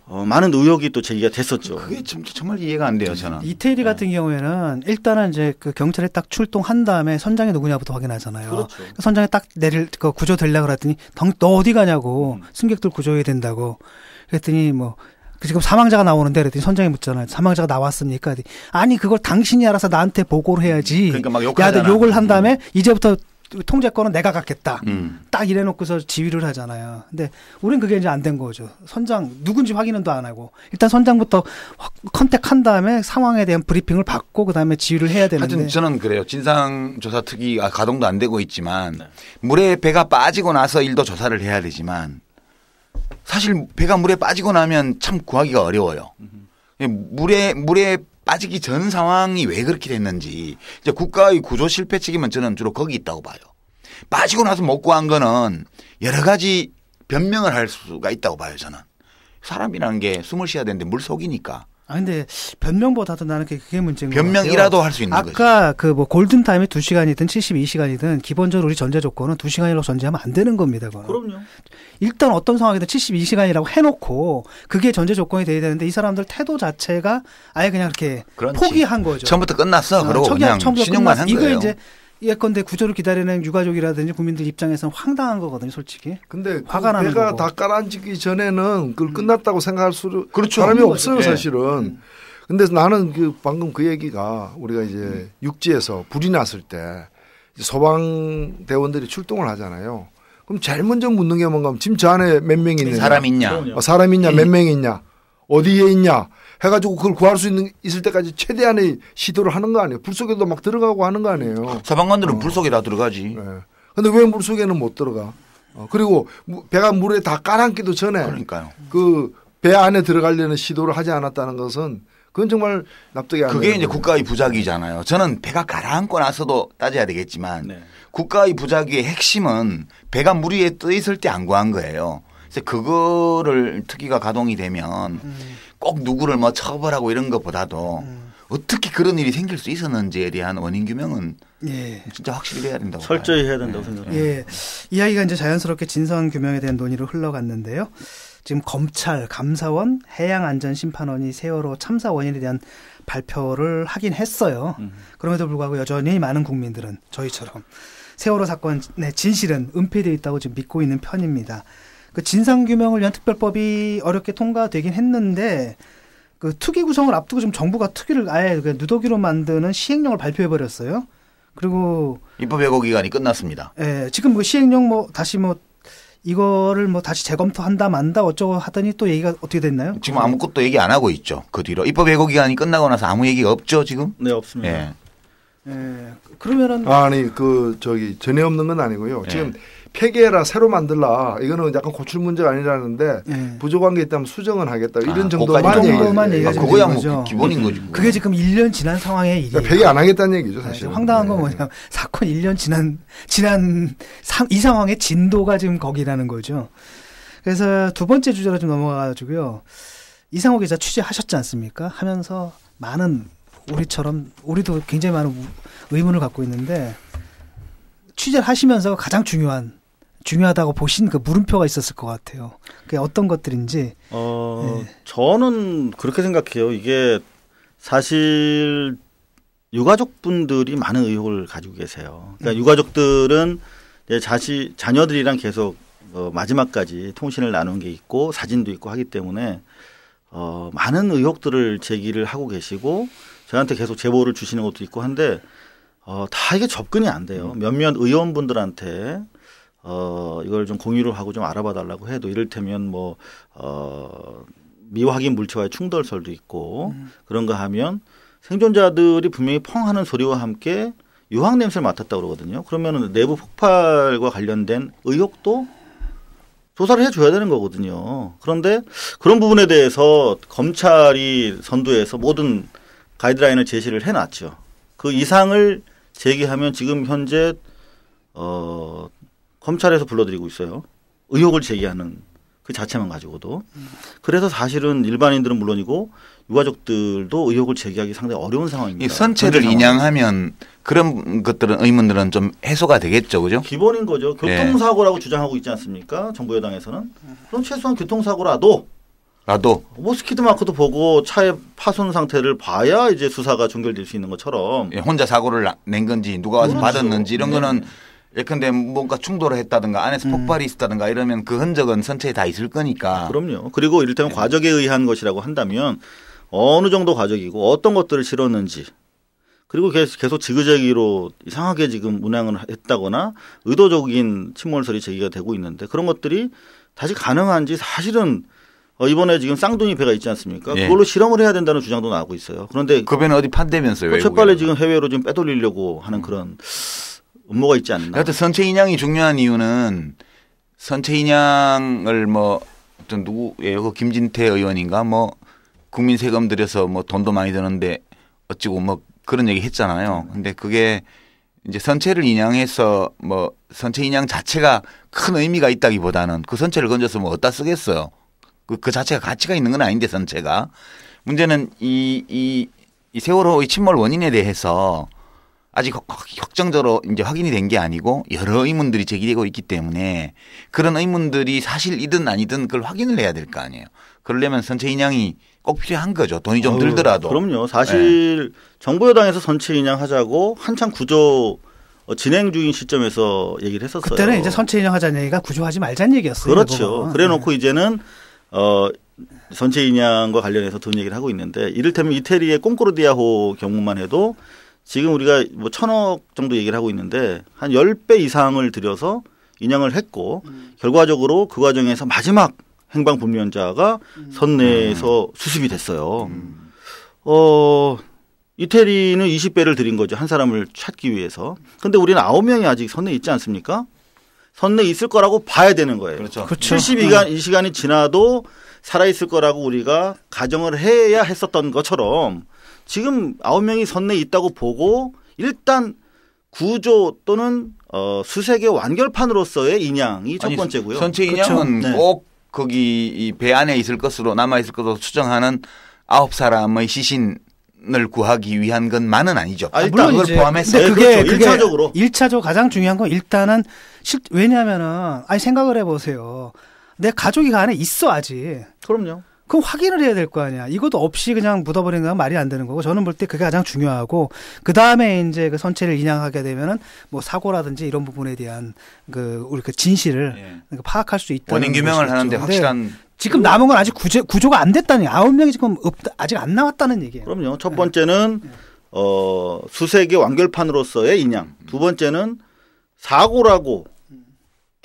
많은 의혹이 또 제기가 됐었죠. 그게 정말 이해가 안 돼요, 저는. 이태리 같은 경우에는 일단은 이제 그 경찰이 딱 출동한 다음에 선장이 누구냐부터 확인하잖아요. 그렇죠. 선장이 딱 구조되려고 그랬더니 너 어디 가냐고 승객들 구조해야 된다고 그랬더니 뭐 지금 사망자가 나오는데 그랬더니 선장이 묻잖아요. 사망자가 나왔습니까? 아니 그걸 당신이 알아서 나한테 보고를 해야지. 그러니까 막 욕하잖아. 욕을 한 다음에 이제부터 통제권은 내가 갖겠다. 딱 이래놓고서 지휘를 하잖아요. 근데 우린 그게 이제 안 된 거죠. 선장 누군지 확인은 또 안 하고 일단 선장부터 컨택한 다음에 상황에 대한 브리핑을 받고 그다음에 지휘를 해야 되는데. 하여튼 저는 그래요. 진상조사 특위가 가동도 안 되고 있지만 물에 배가 빠지고 나서 일도 조사를 해야 되지만 사실 배가 물에 빠지고 나면 참 구하기가 어려워요. 물에 빠지기 전 상황이 왜 그렇게 됐는지 이제 국가의 구조 실패 책임은 저는 주로 거기 있다고 봐요. 빠지고 나서 못 구한 거는 여러 가지 변명을 할 수가 있다고 봐요. 저는 사람이라는 게 숨을 쉬어야 되는데 물 속이니까. 근데 변명보다도 나는 그게 문제인 것 같아요. 변명이라도 할 수 있는 거죠. 아까 그 뭐 골든 타임이 2시간이든 72시간이든 기본적으로 우리 전제 조건은 2시간이라고 전제하면 안 되는 겁니다. 그거는. 그럼요. 일단 어떤 상황이든 72시간이라고 해놓고 그게 전제 조건이 돼야 되는데 이 사람들 태도 자체가 아예 그냥 이렇게 그렇지. 포기한 거죠. 처음부터 끝났어. 그러고 그냥 신용만 한 이거 거예요. 이제 예컨대 구조를 기다리는 유가족이라든지 국민들 입장에서는 황당한 거거든요, 솔직히. 근데 화가 나는 배가 거고. 다 깔아앉기 전에는 그걸 끝났다고 생각할 수 그렇죠. 사람이 없는 없어요, 거죠. 사실은. 근데 나는 방금 그 얘기가 우리가 이제 육지에서 불이 났을 때 소방대원들이 출동을 하잖아요. 그럼 제일 먼저 묻는 게 뭔가 지금 저 안에 몇 명이 있느냐. 사람 있냐. 사람 있냐, 몇 명이 있냐, 어디에 있냐 해가지고 그걸 구할 수 있을 때까지 최대한의 시도를 하는 거 아니에요. 불 속에도 막 들어가고 하는 거 아니에요. 소방관들은 불 속에 다 들어가지. 근데 왜 물 속에는 못 들어가? 그리고 배가 물에 다 깔아앉기도 전에 그러니까요. 그 배 안에 들어가려는 시도를 하지 않았다는 것은 그건 정말 납득이 안 돼요. 그게 이제 국가의 부작위잖아요. 저는 배가 가라앉고 나서도 따져야 되겠지만 국가의 부작위의 핵심은 배가 물 위에 떠 있을 때 안 구한 거예요. 그래서 그거를 특위가 가동이 되면 꼭 누구를 뭐 처벌하고 이런 것보다도 어떻게 그런 일이 생길 수 있었는지에 대한 원인 규명은 진짜 확실히 해야 된다고 철저히 봐요. 해야 된다고 생각합니다. 이야기가 이제 자연스럽게 진상 규명에 대한 논의로 흘러갔는데요. 지금 검찰, 감사원, 해양안전심판원이 세월호 참사 원인에 대한 발표를 하긴 했어요. 그럼에도 불구하고 여전히 많은 국민들은 저희처럼 세월호 사건의 진실은 은폐되어 있다고 지금 믿고 있는 편입니다. 그 진상규명을 위한 특별법이 어렵게 통과되긴 했는데 그 특위 구성을 앞두고 지금 정부가 특위를 아예 누더기로 만드는 시행령을 발표해버렸어요. 그리고 입법 예고 기간이 끝났습니다. 지금 뭐 시행령 다시 이거를 뭐 다시 재검토한다 만다 어쩌고 하더니 또 얘기가 어떻게 됐나요? 지금 아무것도 얘기 안 하고 있죠. 그 뒤로 입법 예고 기간이 끝나고 나서 아무 얘기가 없죠 지금? 네, 없습니다. 예. 예. 그러면은 아니 그 저기 전에 없는 건 아니고요. 예. 지금 폐기해라 새로 만들라 이거는 약간 고칠 문제가 아니라는데 예. 부족한 게 있다면 수정은 하겠다 이런 그거까지 정도만 얘기가 지금 그거야 되는 뭐 거죠. 기본인 거지. 그게 지금 1년 지난 상황의 일이에요. 그러니까 폐기 안 하겠다는 얘기죠 사실. 황당한 건 뭐냐면 사건 1년 이 상황의 진도가 지금 거기라는 거죠. 그래서 두 번째 주제로 좀 넘어가가지고요. 이상호 기자 취재하셨지 않습니까? 하면서 많은 우리도 굉장히 많은 의문을 갖고 있는데 취재를 하시면서 가장 중요하다고 보신 그 물음표가 있었을 것 같아요. 그게 어떤 것들인지. 네. 저는 그렇게 생각해요. 이게 사실 유가족분들이 많은 의혹을 가지고 계세요. 그러니까 유가족들은 이제 자녀들이랑 계속 마지막까지 통신을 나눈 게 있고 사진도 있고 하기 때문에 많은 의혹들을 제기를 하고 계시고 저한테 계속 제보를 주시는 것도 있고 한데 다 이게 접근이 안 돼요. 몇몇 의원분들한테 이걸 좀 공유를 하고 좀 알아봐 달라고 해도 이를테면 뭐 미확인 물체와의 충돌설도 있고 그런 거 하면 생존자들이 분명히 펑하는 소리와 함께 유황 냄새를 맡았다고 그러거든요. 그러면 내부 폭발과 관련된 의혹도 조사를 해줘야 되는 거거든요. 그런데 그런 부분에 대해서 검찰이 선두에서 모든 가이드라인을 제시를 해놨죠. 그 이상을 제기하면 지금 현재 검찰에서 불러들이고 있어요. 의혹을 제기하는 그 자체만 가지고도. 그래서 사실은 일반인들은 물론이고 유가족들도 의혹을 제기하기 상당히 어려운 상황입니다. 이 선체를 인양하면 그런 것들은 의문들은 좀 해소가 되겠죠, 그죠? 기본인 거죠. 교통사고라고 주장하고 있지 않습니까? 정부 여당에서는. 그럼 최소한 교통사고라도 뭐 스키드 마크도 보고 차의 파손 상태를 봐야 이제 수사가 종결될 수 있는 것처럼. 혼자 사고를 낸 건지 누가 와서 그렇죠. 받았는지 이런 거는 예컨대 뭔가 충돌을 했다든가 안에서 폭발이 있었다든가 이러면 그 흔적은 선체에 다 있을 거니까. 그럼요. 그리고 이를테면 과적에 의한 것이라고 한다면 어느 정도 과적이고 어떤 것들을 실었는지 그리고 계속 지그재기로 이상하게 지금 운항을 했다거나 의도적인 침몰설이 제기가 되고 있는데 그런 것들이 다시 가능한지 사실은 이번에 지금 쌍둥이 배가 있지 않습니까? 예. 그걸로 실험을 해야 된다는 주장도 나오고 있어요. 그런데 그 배는 어디 판대면서요? 재빨리 지금 해외로 지금 빼돌리려고 하는 그런 음모가 있지 않나. 하여튼 선체 인양이 중요한 이유는 선체 인양을 뭐 누구예요? 그 김진태 의원인가 뭐 국민 세금 들여서 뭐 돈도 많이 드는데 어찌고 뭐 그런 얘기 했잖아요. 근데 그게 이제 선체를 인양해서 뭐 선체 인양 자체가 큰 의미가 있다기보다는 그 선체를 건져서 뭐 어디다 쓰겠어요. 그 자체가 가치가 있는 건 아닌데 선체가. 문제는 이 세월호의 침몰 원인에 대해서 아직 확정적으로 이제 확인이 된 게 아니고 여러 의문들이 제기되고 있기 때문에 그런 의문들이 사실이든 아니든 그걸 확인을 해야 될 거 아니에요. 그러려면 선체 인양이 꼭 필요한 거죠. 돈이 좀 들더라도. 그럼요. 사실 정부 여당에서 선체 인양하자고 한창 구조 진행 중인 시점에서 얘기를 했었어요. 그때는 이제 선체 인양하자는 얘기가 구조하지 말자는 얘기였어요. 그렇죠. 그래놓고 이제는 선체 인양과 관련해서 돈 얘기를 하고 있는데 이를테면 이태리의 꽁코르디아호 경우만 해도 지금 우리가 뭐 1,000억 정도 얘기를 하고 있는데 한 10배 이상을 들여서 인양을 했고 결과적으로 그 과정에서 마지막 행방불명자가 선내에서 수습이 됐어요. 이태리는 20배를 들인 거죠. 한 사람을 찾기 위해서. 근데 우리는 9명이 아직 선내에 있지 않습니까? 선내에 있을 거라고 봐야 되는 거예요. 그렇죠. 72시간이 지나도 살아있을 거라고 우리가 가정을 해야 했었던 것처럼 지금 9명이 선내에 있다고 보고 일단 구조 또는 수색의 완결판으로서의 인양이 첫 번째고요. 선체 인양은 그렇죠. 꼭 거기 이 배 안에 있을 것으로 남아 있을 것으로 추정하는 9사람의 시신을 구하기 위한 것만은 아니죠. 물론 그걸 포함해서. 근데 그게 그렇죠. 1차적으로 가장 중요한 건 일단은 왜냐하면은 생각을 해보세요. 내 가족이 그 안에 있어 아직. 그럼요. 그럼 확인을 해야 될 거 아니야. 이것도 없이 그냥 묻어버리는 건 말이 안 되는 거고 저는 볼 때 그게 가장 중요하고 그 다음에 이제 그 선체를 인양하게 되면은 뭐 사고라든지 이런 부분에 대한 우리 그 진실을 파악할 수 있다는 원인 규명을 하는데 확실한 지금 남은 건 아직 구조가 안 됐다니 9명이 지금 아직 안 나왔다는 얘기예요. 그럼요. 첫 번째는 수색의 완결판으로서의 인양. 두 번째는 사고라고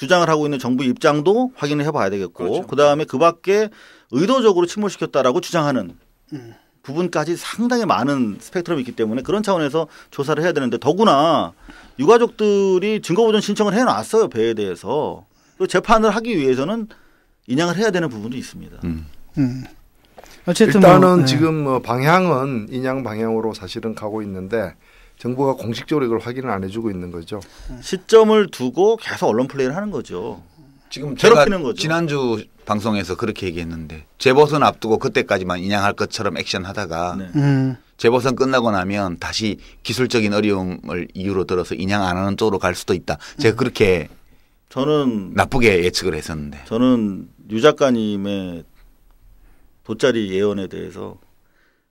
주장을 하고 있는 정부 입장도 확인을 해봐야 되겠고 그렇죠. 그다음에 그 밖에 의도적으로 침몰시켰다라고 주장하는 부분까지 상당히 많은 스펙트럼이 있기 때문에 그런 차원에서 조사를 해야 되는데 더구나 유가족들이 증거보전 신청을 해놨어요. 배에 대해서. 그 재판을 하기 위해서는 인양을 해야 되는 부분도 있습니다. 어쨌든 일단은 지금 방향은 인양 방향으로 사실은 가고 있는데 정부가 공식적으로 이걸 확인을 안 해주고 있는 거죠. 시점을 두고 계속 언론 플레이를 하는 거죠. 지금 제가 괴롭히는 거죠. 지난주 방송에서 그렇게 얘기했는데 재보선 앞두고 그때까지만 인양할 것처럼 액션하다가 재보선 끝나고 나면 다시 기술적인 어려움을 이유로 들어서 인양 안 하는 쪽으로 갈 수도 있다. 제가 그렇게 저는 나쁘게 예측을 했었는데. 저는 유 작가님의 돗자리 예언에 대해서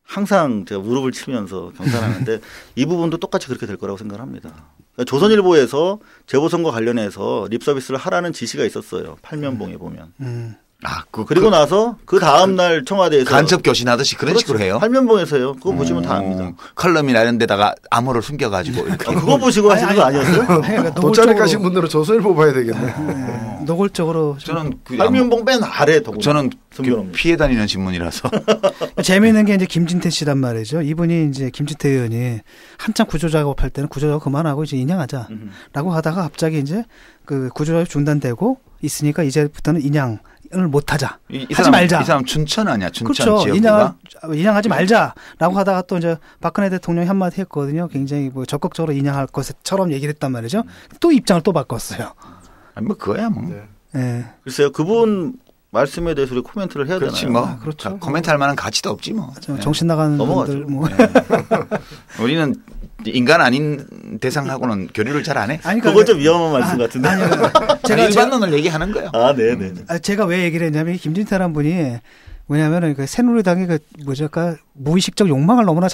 항상 제가 무릎을 치면서 경탄하는데 이 부분도 똑같이 그렇게 될 거라고 생각합니다. 그러니까 조선일보에서 재보선과 관련해서 립서비스를 하라는 지시가 있었어요. 팔면봉에 보면. 그리고 나서 그 다음 날 청와대에서 간첩 교신하듯이 그런 식으로 해요. 팔면봉에서요. 그거 보시면 다 압니다. 칼럼이나 이런 데다가 암호를 숨겨가지고 이렇게. 그거 보시고 하시는 거 아니었어요? 돗자리 까신 분들은 조선일보 봐야 되겠네. 노골적으로 저는 팔면봉 맨 아래 더군다나. 저는 피해 다니는 신문이라서. 재미있는 게 이제 김진태 씨란 말이죠. 이분이 이제 김진태 의원이 한참 구조작업할 때는 구조작업 그만하고 이제 인양하자라고 하다가 갑자기 이제 그 구조작업 중단되고 있으니까 이제부터는 인양을 못하자. 하지 말자. 이 사람 춘천 아니야? 춘천 그렇죠. 지역구가? 인양하지 말자라고 하다가 또 이제 박근혜 대통령이 한마디 했거든요. 굉장히 뭐 적극적으로 인양할 것처럼 얘기를 했단 말이죠. 또 입장을 또 바꿨어요. 아니 뭐 그거야 뭐. 네. 글쎄요. 그분 말씀에 대해서 우리 코멘트를 해야 그렇지 되나요? 뭐. 그렇죠. 코멘트할 만한 가치도 없지 뭐. 정신 나가는 넘어가죠. 분들 뭐. 우리는 인간 아닌 대상하고는 교류를 잘 안 해. 아니, 그건 좀 위험한 말씀 같은데. 제가 일반론을 얘기하는 거예요. 네네. 제가 왜 얘기를 했냐면 김진태란 분이 왜냐하면 그 새누리당의 그 무의식적 욕망을 너무나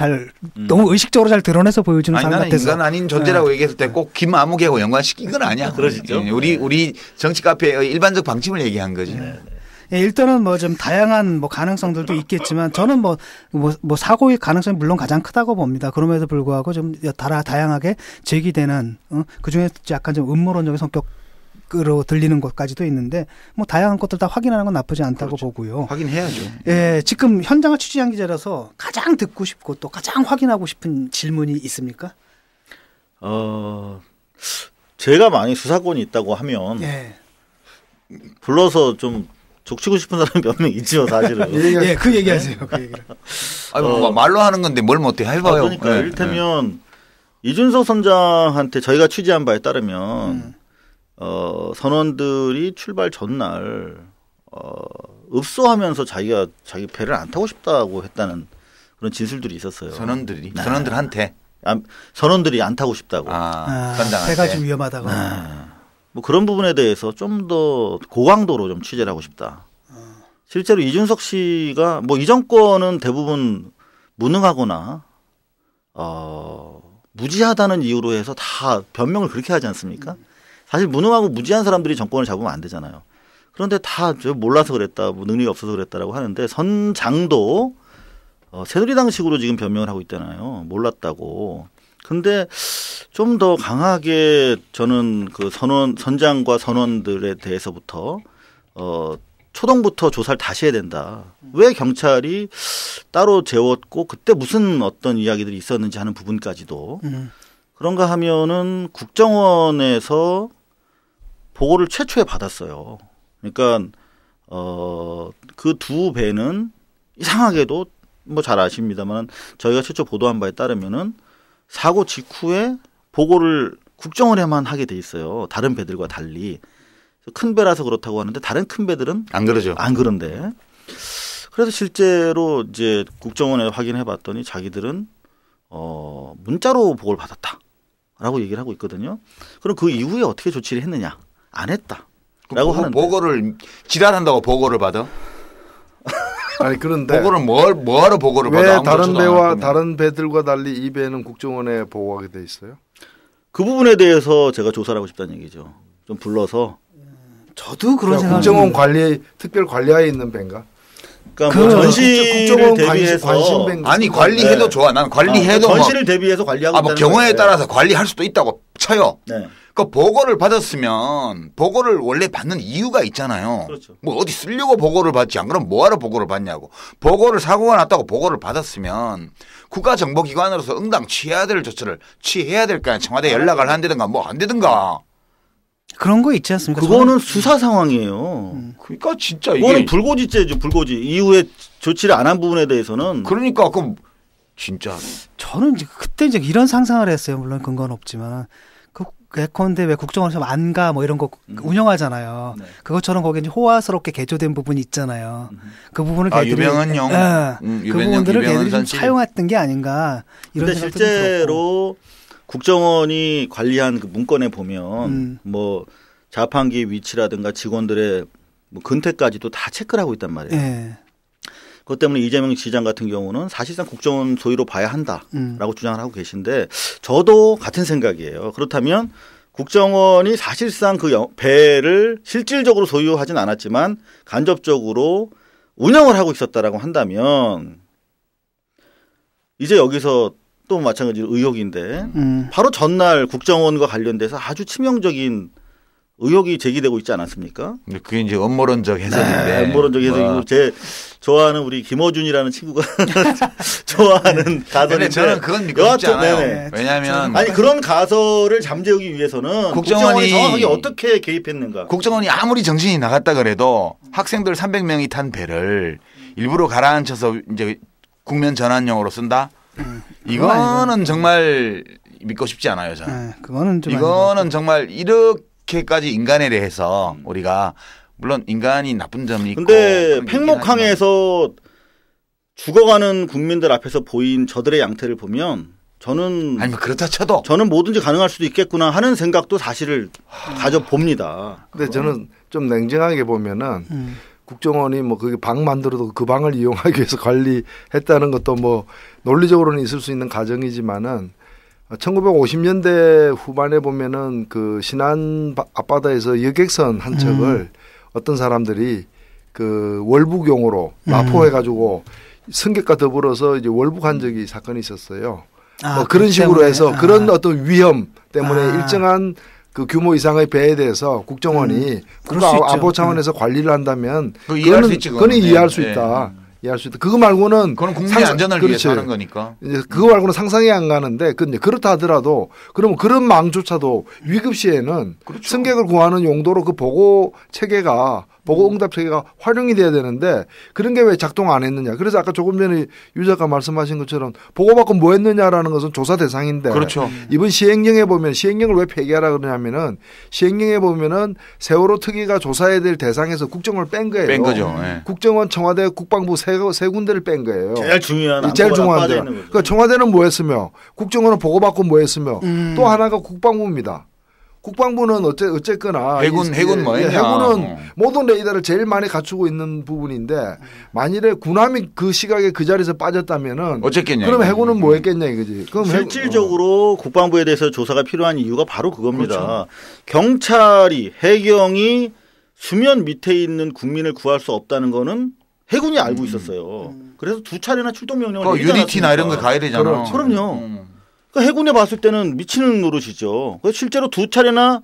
너무 의식적으로 잘 드러내서 보여주는 사람 나는 같아서. 인간 아닌 존재라고 얘기했을 때 꼭 김아무개하고 연관시킨 건 아니야. 그러시죠. 우리 정치 카페의 일반적 방침을 얘기한 거지. 예, 일단은 뭐 좀 다양한 뭐 가능성들도 있겠지만 저는 뭐 사고의 가능성이 물론 가장 크다고 봅니다. 그럼에도 불구하고 좀 다양하게 제기되는 그 중에 약간 좀 음모론적인 성격으로 들리는 것까지도 있는데 뭐 다양한 것들 다 확인하는 건 나쁘지 않다고 보고요. 확인해야죠. 예, 지금 현장을 취재한 기자라서 가장 듣고 싶고 또 가장 확인하고 싶은 질문이 있습니까? 제가 만약 수사권이 있다고 하면 불러서 좀 족치고 싶은 사람이 몇 명 있죠, 사실은. 예, 그 얘기하세요. 그 얘기를. 뭐 말로 하는 건데 뭘 못해 해봐요. 그러니까 이를테면 이준석 선장한테 저희가 취재한 바에 따르면 선원들이 출발 전날 읍소하면서 자기 배를 안 타고 싶다고 했다는 그런 진술들이 있었어요. 선원들한테 선원들이 안 타고 싶다고. 선장한테. 배가 좀 위험하다고. 뭐 그런 부분에 대해서 좀 더 고강도로 좀 취재를 하고 싶다. 실제로 이준석 씨가 뭐 이 정권은 대부분 무능하거나 무지하다는 이유로 해서 다 변명을 그렇게 하지 않습니까? 사실 무능하고 무지한 사람들이 정권을 잡으면 안 되잖아요. 그런데 다 몰라서 그랬다, 뭐 능력이 없어서 그랬다라고 하는데 선장도 새누리당식으로 지금 변명을 하고 있잖아요. 몰랐다고. 근데 좀 더 강하게 저는 그 선장과 선원들에 대해서부터 초동부터 조사를 다시 해야 된다. 왜 경찰이 따로 재웠고 그때 무슨 어떤 이야기들이 있었는지 하는 부분까지도 그런가 하면은 국정원에서 보고를 최초에 받았어요. 그러니까 그 두 배는 이상하게도 뭐 잘 아십니다만 저희가 최초 보도한 바에 따르면은 사고 직후에 보고를 국정원에만 하게 돼 있어요. 다른 배들과 달리. 큰 배라서 그렇다고 하는데 다른 큰 배들은 안 그러죠. 안 그런데. 그래서 실제로 이제 국정원에 확인해 봤더니 자기들은 문자로 보고를 받았다라고 얘기를 하고 있거든요. 그럼 그 이후에 어떻게 조치를 했느냐? 안 했다라고 하는데. 보고를 지랄한다고 보고를 받아? 아니 그런데 보고를 뭐하러 보고를 왜 받아? 다른 배와 다른 배들과 달리 이 배는 국정원에 보고하게 돼 있어요? 그 부분에 대해서 제가 조사를 하고 싶다는 얘기죠. 좀 불러서. 저도 그런 생각. 국정원 특별 관리하에 있는 배인가? 그러니까 뭐 전시를 대비해서 아니 관리해도 좋아. 난 관리해도 전시를 대비해서 관리하고 뭐 경우에 따라서 관리할 수도 있다고 쳐요. 네. 그 보고를 받았으면 보고를 원래 받는 이유가 있잖아요. 그렇죠. 뭐 어디 쓰려고 보고를 받지 안 그럼 뭐하러 보고를 받냐고. 보고를 사고가 났다고 보고를 받았으면 국가정보기관으로서 응당 취해야 될 조처를 취해야 될 거 아니야. 청와대 연락을 한다든가 뭐 안 되든가. 그런 거 있지 않습니까? 그거는 수사 상황이에요. 그러니까 진짜 이게. 그거는 불고지죄죠. 불고지. 이후에 조치를 안 한 부분에 대해서는. 그러니까 그럼 진짜. 저는 이제 그때 이제 이런 상상을 했어요. 물론 근거는 없지만. 예컨대 왜 국정원에서 안가 뭐 이런 거 운영하잖아요. 네. 그것처럼 거기에 이제 호화스럽게 개조된 부분이 있잖아요. 그 부분을 유병헌용. 그 부분들을 걔들이 좀 사용했던 게 아닌가 이런 생각도 좀 들었고. 실제로 국정원이 관리한 그 문건에 보면 뭐 자판기 위치라든가 직원들의 뭐 근태까지도 다 체크를 하고 있단 말이에요. 네. 그것 때문에 이재명 지장 같은 경우는 사실상 국정원 소유로 봐야 한다라고 주장을 하고 계신데 저도 같은 생각이에요. 그렇다면 국정원이 사실상 그 배를 실질적으로 소유하진 않았지만 간접적으로 운영을 하고 있었다라고 한다면 이제 여기서 또 마찬가지로 의혹인데 바로 전날 국정원과 관련돼서 아주 치명적인 의혹이 제기되고 있지 않았습니까? 근데 그게 이제 음모론적 해석인데. 네, 음모론적 해석이고 제 좋아하는 우리 김어준이라는 친구가 좋아하는 가설인데 저는 그건 믿지 않아요. 네네. 왜냐하면 아니 그런 가설을 잠재우기 위해서는 국정원이 정확하게 어떻게 개입했는가. 국정원이 아무리 정신이 나갔다 그래도 학생들 300명이 탄 배를 일부러 가라앉혀서 이제 국면 전환용으로 쓴다. 이거는 정말 믿고 싶지 않아요. 저는. 그거는 좀 이거는 정말 이렇게까지 인간에 대해서 우리가 물론 인간이 나쁜 점이 있고. 근데 팽목항에서 죽어가는 국민들 앞에서 보인 저들의 양태를 보면 저는 아니 뭐 그렇다 쳐도 저는 뭐든지 가능할 수도 있겠구나 하는 생각도 사실을 가져봅니다. 근데 저는 좀 냉정하게 보면은 국정원이 뭐 그게 방 만들어도 그 방을 이용하기 위해서 관리했다는 것도 뭐 논리적으로는 있을 수 있는 가정이지만은 1950년대 후반에 보면은 그 신안 앞바다에서 여객선 한 척을 어떤 사람들이 그 월북용으로 납포해가지고 승객과 더불어서 이제 월북한 적이 사건이 있었어요. 뭐 그런 식으로 해서 그런 어떤 위험 때문에 일정한 그 규모 이상의 배에 대해서 국정원이 국가 안보 차원에서 관리를 한다면 그거는 이해할 수 있다. 이해할 수 있다. 그거 말고는 그건 국민의 안전을 위해서 하는 거니까. 이제 그거 말고는 상상이 안 가는데 근데 그렇다 하더라도 그러면 그런 망조차도 위급 시에는 그렇죠. 승객을 구하는 용도로 그 보고 체계가 보고 응답 체계가 활용이 돼야 되는데 그런 게 왜 작동 안 했느냐. 그래서 아까 조금 전에 유 작가 말씀하신 것처럼 보고받고 뭐 했느냐라는 것은 조사 대상인데 그렇죠. 이번 시행령에 보면 시행령을 왜 폐기하라 그러냐면은 시행령에 보면은 세월호 특위가 조사해야 될 대상에서 국정원을 뺀 거예요. 뺀 거죠. 네. 국정원, 청와대, 국방부 세 군데를 뺀 거예요. 제일 중요한 데. 그러니까 청와대는 뭐 했으며 국정원은 보고받고 뭐 했으며 또 하나가 국방부입니다. 국방부는 어쨌거나 해군 뭐 했냐. 해군은 모든 레이더를 제일 많이 갖추고 있는 부분인데 만일에 군함이 그 시각에 그 자리에서 빠졌다면은 어쨌겠냐. 그럼 해군은 뭐 했겠냐 이거지. 그럼 실질적으로 국방부에 대해서 조사가 필요한 이유가 바로 그겁니다. 그렇죠. 경찰이 해경이 수면 밑에 있는 국민을 구할 수 없다는 거는 해군이 알고 있었어요. 그래서 두 차례나 출동 명령을 내리지 않았습니까? 유니티나 이런 거 가야 되잖아. 그렇죠. 그럼요. 그러니까 해군에 봤을 때는 미치는 노릇이죠. 실제로 두 차례나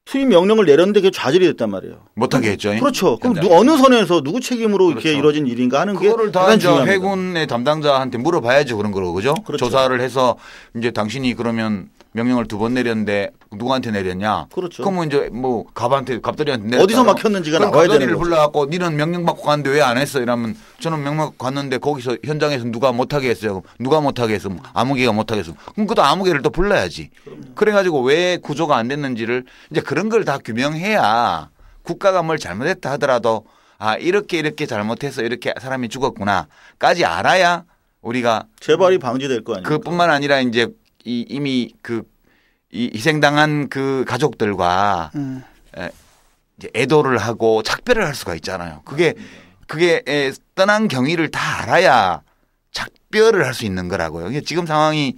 투입 명령을 내렸는데 그게 좌절이 됐단 말이에요. 못하게 했죠. 그렇죠. 그럼 어느 선에서 누구 책임으로 그렇죠. 이렇게 이루어진 일인가 하는 게 그거를 다 해군의 담당자한테 물어봐야죠. 그런 거로 그죠? 그렇죠. 조사를 해서 이제 당신이 그러면 명령을 2번 내렸는데 누구한테 내렸냐? 그렇죠. 그러면 이제 뭐 갑들이한테 내렸다. 어디서 막혔는지가 나와야 되는 거죠. 불러갖고 니는 명령 받고 갔는데 왜 안 했어? 이러면 저는 명령 받고 갔는데 거기서 현장에서 누가 못하게 했어요. 누가 못하게 했어? 아무개가 못하게 했어. 그럼 그것도 아무개를 또 불러야지. 그래가지고 왜 구조가 안 됐는지를 이제 그런 걸 다 규명해야 국가가 뭘 잘못했다 하더라도 아 이렇게 잘못해서 이렇게 사람이 죽었구나까지 알아야 우리가 재발이 방지될 거 아니에요. 그뿐만 아니라 이제 이미 이 희생당한 그 가족들과 이제 애도를 하고 작별을 할 수가 있잖아요. 그게 떠난 경위를 다 알아야 작별을 할 수 있는 거라고요. 지금 상황이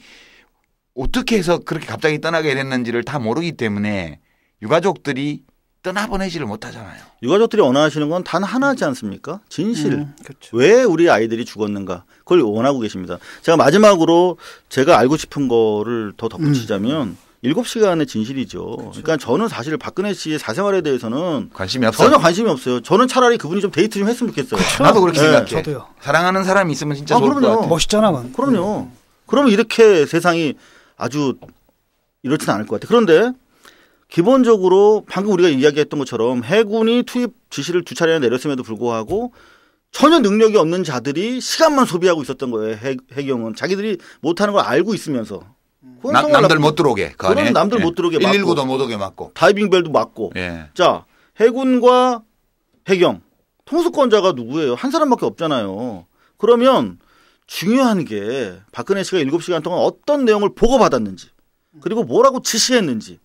어떻게 해서 그렇게 갑자기 떠나게 됐는지를 다 모르기 때문에 유가족들이 떠나보내지를 못하잖아요. 유가족들이 원하시는 건 단 하나지 않습니까? 진실. 그렇죠. 왜 우리 아이들이 죽었는가. 그걸 원하고 계십니다. 제가 마지막으로 제가 알고 싶은 거를 더 덧붙이자면 7시간의 진실이죠. 그렇죠. 그러니까 저는 사실 박근혜 씨의 사생활에 대해서는 관심이 없어요. 전혀 관심이 없어요. 저는 차라리 그분이 좀 데이트 좀 했으면 좋겠어요. 그렇죠. 나도 그렇게 생각해. 저도요. 사랑하는 사람이 있으면 진짜 좋을 것 같아요. 멋있잖아. 그건. 그럼요. 그러면 이렇게 세상이 아주 이렇지는 않을 것 같아요. 그런데 기본적으로 방금 우리가 이야기했던 것처럼 해군이 투입 지시를 2차례나 내렸음에도 불구하고 전혀 능력이 없는 자들이 시간만 소비하고 있었던 거예요. 해경은 자기들이 못하는 걸 알고 있으면서 남들 못 들어오게 그 안에 남들 못 들어오게 119도 못 오게 막고 다이빙벨도 막고. 자, 해군과 해경 통수권자가 누구예요? 한 사람밖에 없잖아요. 그러면 중요한 게 박근혜 씨가 7시간 동안 어떤 내용을 보고받았는지 그리고 뭐라고 지시했는지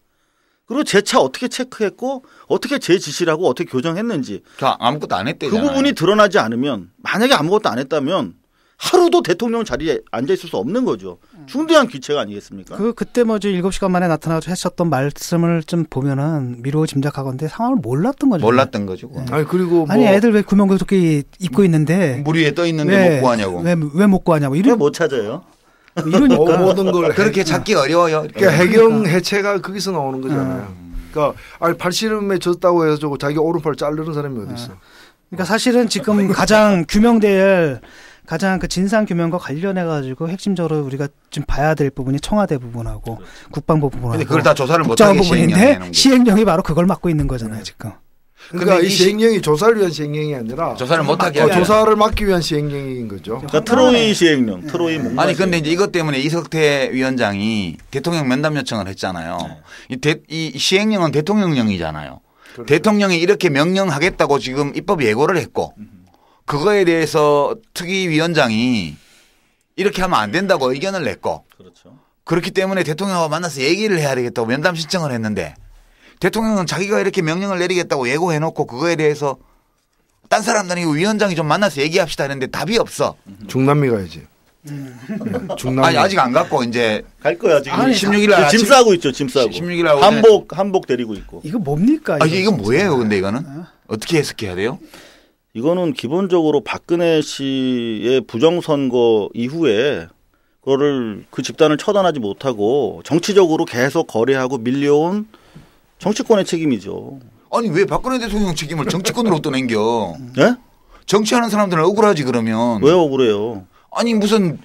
그리고 제 차 어떻게 체크했고 어떻게 제 지시를 하고 어떻게 교정했는지 아무것도 안 했대잖아요. 그 부분이 드러나지 않으면 만약에 아무것도 안 했다면 하루도 대통령 자리에 앉아 있을 수 없는 거죠. 중대한 귀체가 아니겠습니까? 그때 뭐 7시간 만에 나타나서 했었던 말씀을 좀 보면은 미루어 짐작하건대 상황을 몰랐던 거죠. 몰랐던 거죠. 네. 아니 그리고 아니 애들 왜 구명조끼 입고 있는데 물 위에 떠 있는데 못 구하냐고. 왜 못 구하냐고. 왜 못 찾아요? 이러니까 모든 걸 그렇게 찾기 어려워요. 그러니까 해경 해체가 거기서 나오는 거잖아요. 그러니까 아니 팔씨름에 졌다고 해서 저거 자기 오른팔 자르는 사람이 어디 있어? 그러니까 사실은 지금 가장 규명될 가장 그 진상 규명과 관련해 가지고 핵심적으로 우리가 좀 봐야 될 부분이 청와대 부분하고 그렇죠. 국방부 부분하고 근데 그걸 다 조사를 국정원 못하게 부분인데 시행령이 바로 그걸 맡고 있는 거잖아요 지금. 그러니까 이 시행령이 조사를 위한 시행령이 아니라 조사를 못하게 조사를 막기 위한 시행령인 거죠. 그러니까 트로이 시행령, 트로이 뭔가 아니 근데 이제 이것 때문에 이석태 위원장이 대통령 면담 요청을 했잖아요. 이 시행령은 대통령령이잖아요. 그렇죠. 대통령이 이렇게 명령하겠다고 지금 입법 예고를 했고 그거에 대해서 특위위원장이 이렇게 하면 안 된다고 의견을 냈고 그렇죠. 그렇기 때문에 대통령하고 만나서 얘기를 해야 되겠다고 면담 신청을 했는데 대통령은 자기가 이렇게 명령을 내리겠다고 예고해놓고 그거에 대해서 딴 사람들이 위원장이 좀 만나서 얘기합시다 했는데 답이 없어. 중남미 가야지. 중남미. 아니 아직 안 갔고 이제 갈 거야 지금. 16일 날 짐 싸고 있죠. 짐 싸고. 16일 날 한복 데리고 있고. 이거 뭡니까? 이건 뭐예요? 근데 이거는 어떻게 해석해야 돼요? 이거는 기본적으로 박근혜 씨의 부정선거 이후에 그거를 그 집단을 처단하지 못하고 정치적으로 계속 거래하고 밀려온 정치권의 책임이죠. 아니 왜 박근혜 대통령 책임을 정치권으로 떠넘겨? 네? 정치하는 사람들은 억울하지 그러면. 왜 억울해요? 아니 무슨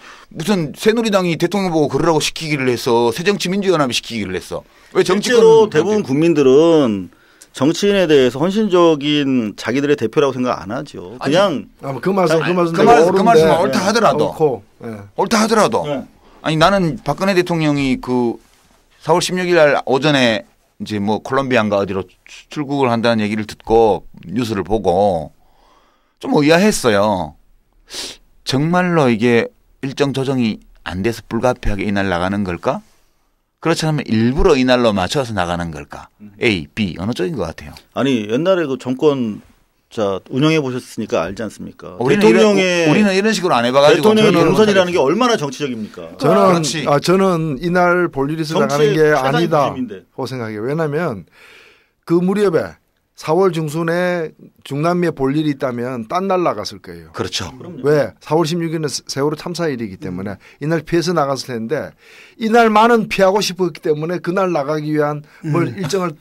새누리당이 대통령 보고 그러라고 시키기를 했어. 새정치민주연합이 시키기를 했어. 왜 정치권? 실제로 대부분 국민들은 정치인에 대해서 헌신적인 자기들의 대표라고 생각 안 하죠. 그냥 그 말씀은 옳다 하더라도 옳다 하더라도 아니 나는 박근혜 대통령이 그 4월 16일 날 오전에 이제 뭐 콜롬비아인가 어디로 출국을 한다는 얘기를 듣고 뉴스를 보고 좀 의아했어요. 정말로 이게 일정 조정이 안 돼서 불가피하게 이날 나가는 걸까? 그렇지 않으면 일부러 이날로 맞춰서 나가는 걸까? A, B 어느 쪽인 것 같아요. 아니 옛날에 그 정권 운영해 보셨으니까 알지 않습니까? 우리는 이런 식으로 안 해봐가지고 대통령의 경선이라는 게 얼마나 정치적입니까? 저는 이날 볼 일이 있어 나가는 게 아니다고 생각해요. 왜냐하면 그 무렵에 4월 중순에 중남미에 볼 일이 있다면 딴 날 나갔을 거예요. 그렇죠. 왜? 4월 16일은 세월호 참사일이기 때문에 이날 피해서 나갔을 텐데 이날만은 피하고 싶었기 때문에 그날 나가기 위한 뭘 일정을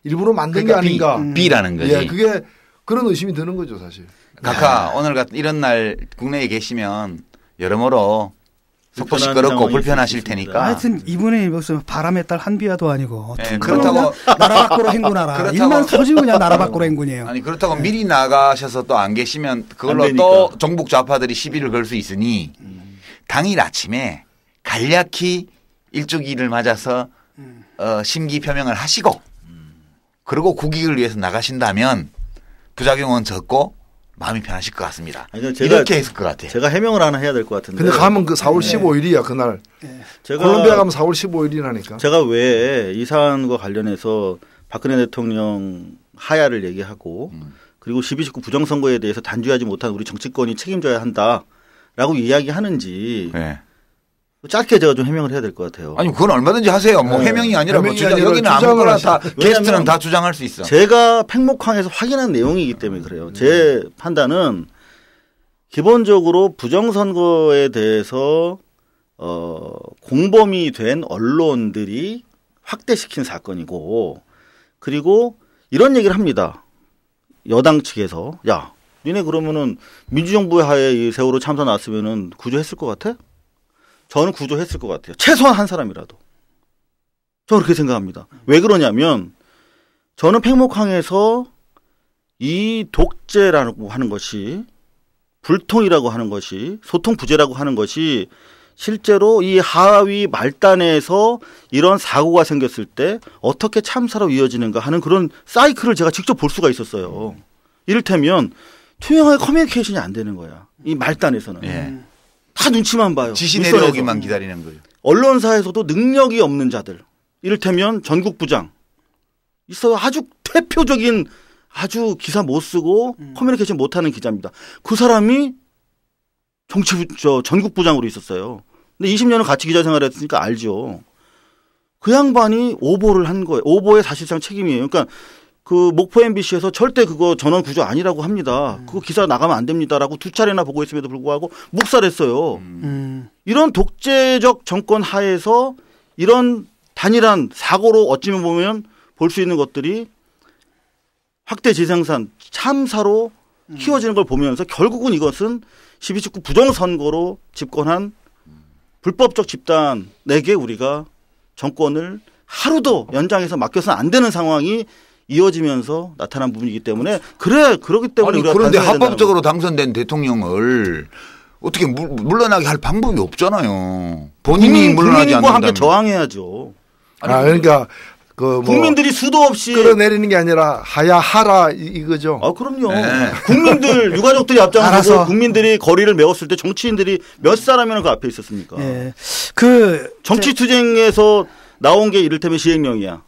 일부러 만든 게 아닌가. B라는 거지. 예, 그게 그런 의심이 드는 거죠 사실. 각하 오늘 같은 이런 날 국내에 계시면 여러모로 속도 시끄럽고 불편하실 테니까. 하여튼 이분이 무슨 바람의 딸 한비야도 아니고 네, 그렇다고 나라 밖으로 행군하라. 일만 터지고 그냥 나라 밖으로 행군이에요. 아니 그렇다고 미리 나가셔서 또 안 계시면 그걸로 또 정북 좌파들이 시비를 걸 수 있으니 당일 아침에 간략히 일주기를 맞아서 심기 표명을 하시고 그리고 국익을 위해서 나가신다면 부작용은 적고 마음이 편하실 것 같습니다. 아니, 이렇게 했을 것 같아요. 제가 해명을 하나 해야 될 것 같은데. 근데 가면 그 4월 15일이야 그날. 콜롬비아 가면 4월 15일이라니까. 제가 왜 이 사안과 관련해서 박근혜 대통령 하야를 얘기하고 그리고 12.19 부정선거에 대해서 단죄하지 못한 우리 정치권이 책임져야 한다라고 이야기하는지 짧게 제가 좀 해명을 해야 될 것 같아요. 아니 그건 얼마든지 하세요. 뭐 해명이 아니라 뭐 주장, 여기는 아무거나 다 게스트는 다 주장할 수 있어. 제가 팽목항에서 확인한 내용이기 때문에 그래요. 제 판단은 기본적으로 부정선거에 대해서 공범이 된 언론들이 확대시킨 사건이고 그리고 이런 얘기를 합니다. 여당 측에서 야 니네 그러면은 민주정부의 하에 이 세월호 참사 났으면은 구조했을 것 같아? 저는 구조했을 것 같아요. 최소한 한 사람이라도. 저 그렇게 생각합니다. 왜 그러냐면 저는 팽목항에서 이 독재라고 하는 것이 불통이라고 하는 것이 소통부재라고 하는 것이 실제로 이 하위 말단에서 이런 사고가 생겼을 때 어떻게 참사로 이어지는가 하는 그런 사이클을 제가 직접 볼 수가 있었어요. 이를테면 투명하게 커뮤니케이션이 안 되는 거야. 이 말단에서는. 예. 다 눈치만 봐요. 지시 내려오기만 기다리는 거예요. 언론사에서도 능력이 없는 자들. 이를테면 전국부장. 있어요. 아주 대표적인 아주 기사 못 쓰고 커뮤니케이션 못하는 기자입니다. 그 사람이 전국부장으로 있었어요. 근데 20년을 같이 기자 생활했으니까 알죠. 그 양반이 오보를 한 거예요. 오보의 사실상 책임이에요. 그러니까 그 목포 MBC에서 절대 그거 전원 구조 아니라고 합니다. 그거 기사 나가면 안 됩니다라고 2차례나 보고했음에도 불구하고 묵살했어요. 이런 독재적 정권 하에서 이런 단일한 사고로 어찌면 보면 볼 수 있는 것들이 확대 재생산 참사로 키워지는 걸 보면서 결국은 이것은 12.19 부정선거로 집권한 불법적 집단에게 우리가 정권을 하루도 연장해서 맡겨서는 안 되는 상황이 이어지면서 나타난 부분이기 때문에 그러기 때문에 아니, 그런데 합법적으로 당선된 대통령을 어떻게 물러나게 할 방법이 없잖아요. 본인이 물러나지 않는다면. 국민과 함께 저항해야죠. 그러니까 그 국민들이 수도 없이 끌어내리는 게 아니라 하라 이거죠. 아 그럼요. 네. 국민들 유가족들이 앞장서고 국민들이 거리를 메웠을 때 정치인들이 몇 사람이나 그 앞에 있었습니까? 네. 그 정치투쟁에서 나온 게 이를테면 시행령이야.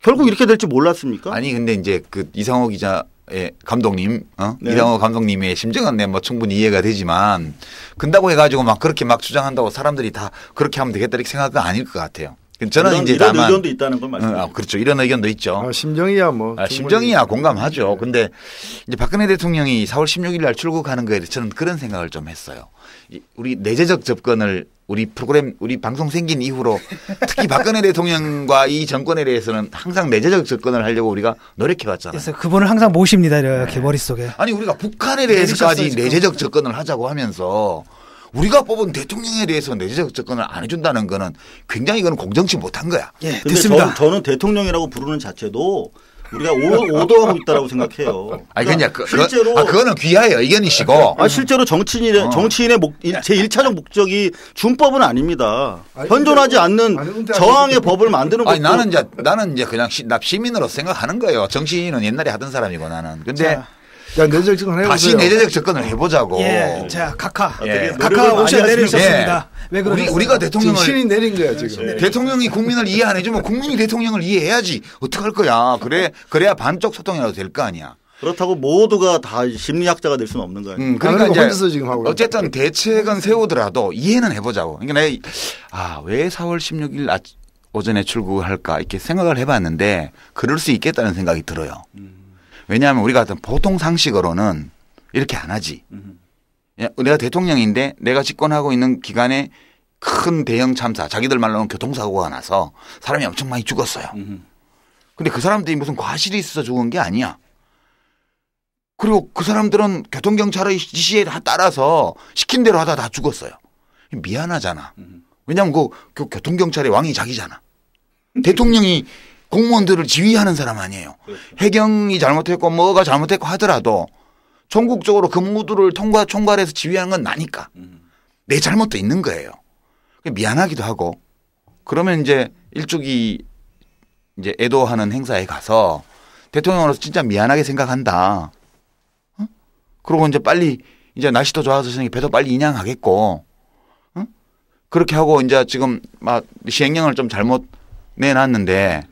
결국 이렇게 될지 몰랐습니까? 아니 근데 이제 그 이상호 기자의 감독님, 네. 이상호 감독님의 심정은 뭐 충분히 이해가 되지만 근다고 해가지고 막 그렇게 막 주장한다고 사람들이 다 그렇게 하면 되겠다 이렇게 생각은 아닐 것 같아요. 저는 이제 이런 의견도 있다는 걸 말씀드립니다. 그렇죠. 이런 의견도 있죠. 심정이야 뭐. 심정이야 공감하죠. 근데 이제 박근혜 대통령이 4월 16일 날 출국하는 거에 대해서 저는 그런 생각을 좀 했어요. 우리 내재적 접근을 우리 프로그램 우리 방송 생긴 이후로 특히 박근혜 대통령과 이 정권에 대해서는 항상 내재적 접근을 하려고 우리가 노력해 왔잖아요. 그래서 그분을 항상 모십니다. 이렇게 머릿속에. 아니 우리가 북한에 대해서까지 내재적 접근을 하자고 하면서 우리가 뽑은 대통령에 대해서 내재적 접근을 안 해준다는 거는 굉장히 이건 공정치 못한 거야. 예, 근데 됐습니다. 저는 대통령이라고 부르는 자체도 우리가 오도하고 있다라고 생각해요. 아니 그러니까 실제로 그거는 귀하의 의견이시고. 실제로 정치인의 제1차적 목적이 준법은 아닙니다. 현존하지 않는 저항의 법을 만드는 것도. 아니 나는 이제 그냥 나 시민으로 생각하는 거예요. 정치인은 옛날에 하던 사람이고 나는. 근데 내재적 접근 해보세요. 다시 내재적 접근을 해보자고. 예, 자 각하 노력을 오셔 내리셨습니다. 예. 왜 그러세요? 우리가 대통령을 신이 내린 거야 지금. 대통령이 국민을 이해 안 해주면 국민이 대통령을 이해해야지. 어떡할 거야. 그래야 반쪽 소통이라도 될 거 아니야. 그렇다고 모두가 다 심리학자가 될 수는 없는 거예요. 그러니까 이제 혼자서 지금 하고 어쨌든 대책은 세우더라도 이해는 해보자고. 그러니까 왜 4월 16일 오전에 출국할까 이렇게 생각을 해봤는데 그럴 수 있겠다는 생각이 들어요. 왜냐하면 우리가 어떤 보통 상식으로는 이렇게 안 하지. 내가 대통령인데 내가 집권하고 있는 기간에 큰 대형 참사, 자기들 말로는 교통사고가 나서 사람이 엄청 많이 죽었어요. 근데 그 사람들이 무슨 과실이 있어서 죽은 게 아니야. 그리고 그 사람들은 교통경찰의 지시에 따라서 시킨 대로 하다 다 죽었어요. 미안하잖아. 왜냐하면 그 교통경찰의 왕이 자기잖아. 대통령이 공무원들을 지휘하는 사람 아니에요. 그렇죠. 해경이 잘못했고 뭐가 잘못했고 하더라도 전국적으로 그 모두를 총괄해서 지휘하는 건 나니까. 내 잘못도 있는 거예요. 미안하기도 하고 그러면 이제 일찍이 이제 애도하는 행사에 가서 대통령으로서 진짜 미안하게 생각한다. 그러고 이제 빨리 이제 날씨도 좋아서 배도 빨리 인양하겠고 그렇게 하고 이제 지금 막 시행령을 좀 잘못 내놨는데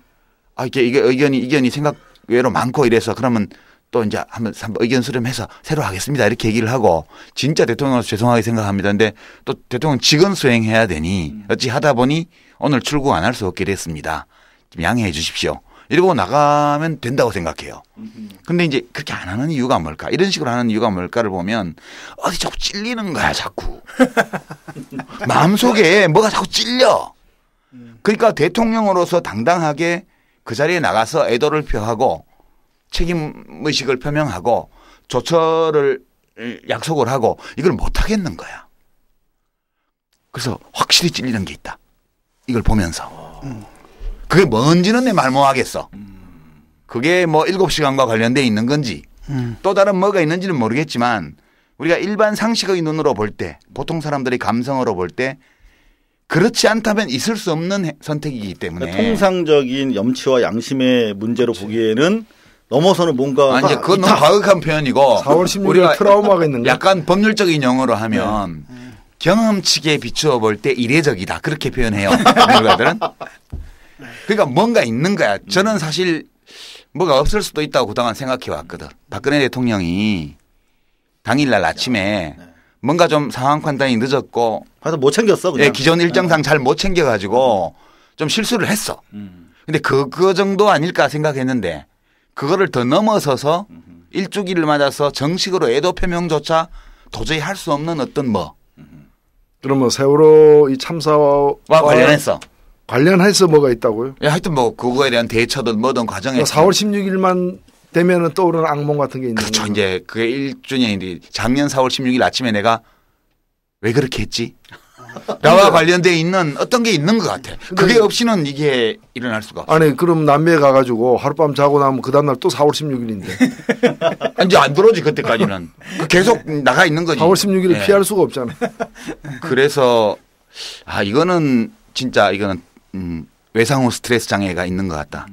이게 의견이 생각 외로 많고 이래서 그러면 또 이제 한번 의견 수렴해서 새로 하겠습니다. 이렇게 얘기를 하고 진짜 대통령으로서 죄송하게 생각합니다. 근데 또 대통령 직원 수행해야 되니 어찌 하다 보니 오늘 출국 안 할 수 없게 됐습니다. 좀 양해해 주십시오. 이러고 나가면 된다고 생각해요. 근데 이제 그렇게 안 하는 이유가 뭘까? 이런 식으로 하는 이유가 뭘까를 보면 어디 자꾸 찔리는 거야 자꾸. 마음속에 뭐가 자꾸 찔려. 그러니까 대통령으로서 당당하게 그 자리에 나가서 애도를 표하고 책임의식을 표명하고 조처를 약속을 하고 이걸 못하겠는 거야. 그래서 확실히 찔리는 게 있다. 이걸 보면서. 그게 뭔지는 내 말 못하겠어. 그게 뭐 7시간과 관련돼 있는 건지 또 다른 뭐가 있는지는 모르겠지만 우리가 일반 상식의 눈으로 볼 때 보통 사람들의 감성으로 볼 때 그렇지 않다면 있을 수 없는 선택이기 때문에 통상적인 염치와 양심의 문제로 보기에는 넘어서는 뭔가 아니 그건 너무 과격한 표현이고 4월 16일 트라우마가 있는 거야. 약간 법률적인 용어로 하면 경험치에 비추어 볼 때 이례적이다 그렇게 표현해요. 법률가들은. 그러니까 뭔가 있는 거야. 저는 사실 뭐가 없을 수도 있다고 그동안 생각해 왔거든. 박근혜 대통령이 당일날 아침에 뭔가 좀 상황 판단이 늦었고 하여튼 못 챙겼어 그냥. 예, 기존 일정상 잘 못 챙겨가지고 좀 실수를 했어. 근데 그 정도 아닐까 생각했는데 그거를 더 넘어서서 일주기를 맞아서 정식으로 애도 표명조차 도저히 할 수 없는 어떤 뭐. 그러면 세월호 이 참사와 관련해서. 관련해서 뭐가 있다고요? 예, 하여튼 뭐 그거에 대한 대처든 뭐든 과정에. 4월 16일만 되면은 떠오르는 악몽 같은 게 있는 거죠. 그렇죠. 이제 그게 1주년인데 작년 4월 16일 아침에 내가 왜 그렇게 했지? 나와 관련돼 있는 어떤 게 있는 것 같아. 그게 없이는 이게 일어날 수가 없어. 아니 그럼 남미에 가가지고 하룻밤 자고 나면 그 다음날 또 4월 16일인데. 이제 안 들어오지 그때까지는. 계속 나가 있는 거지. 4월 16일을 네. 피할 수가 없잖아. 그래서 이거는 진짜 이거는 외상 후 스트레스 장애가 있는 것 같다.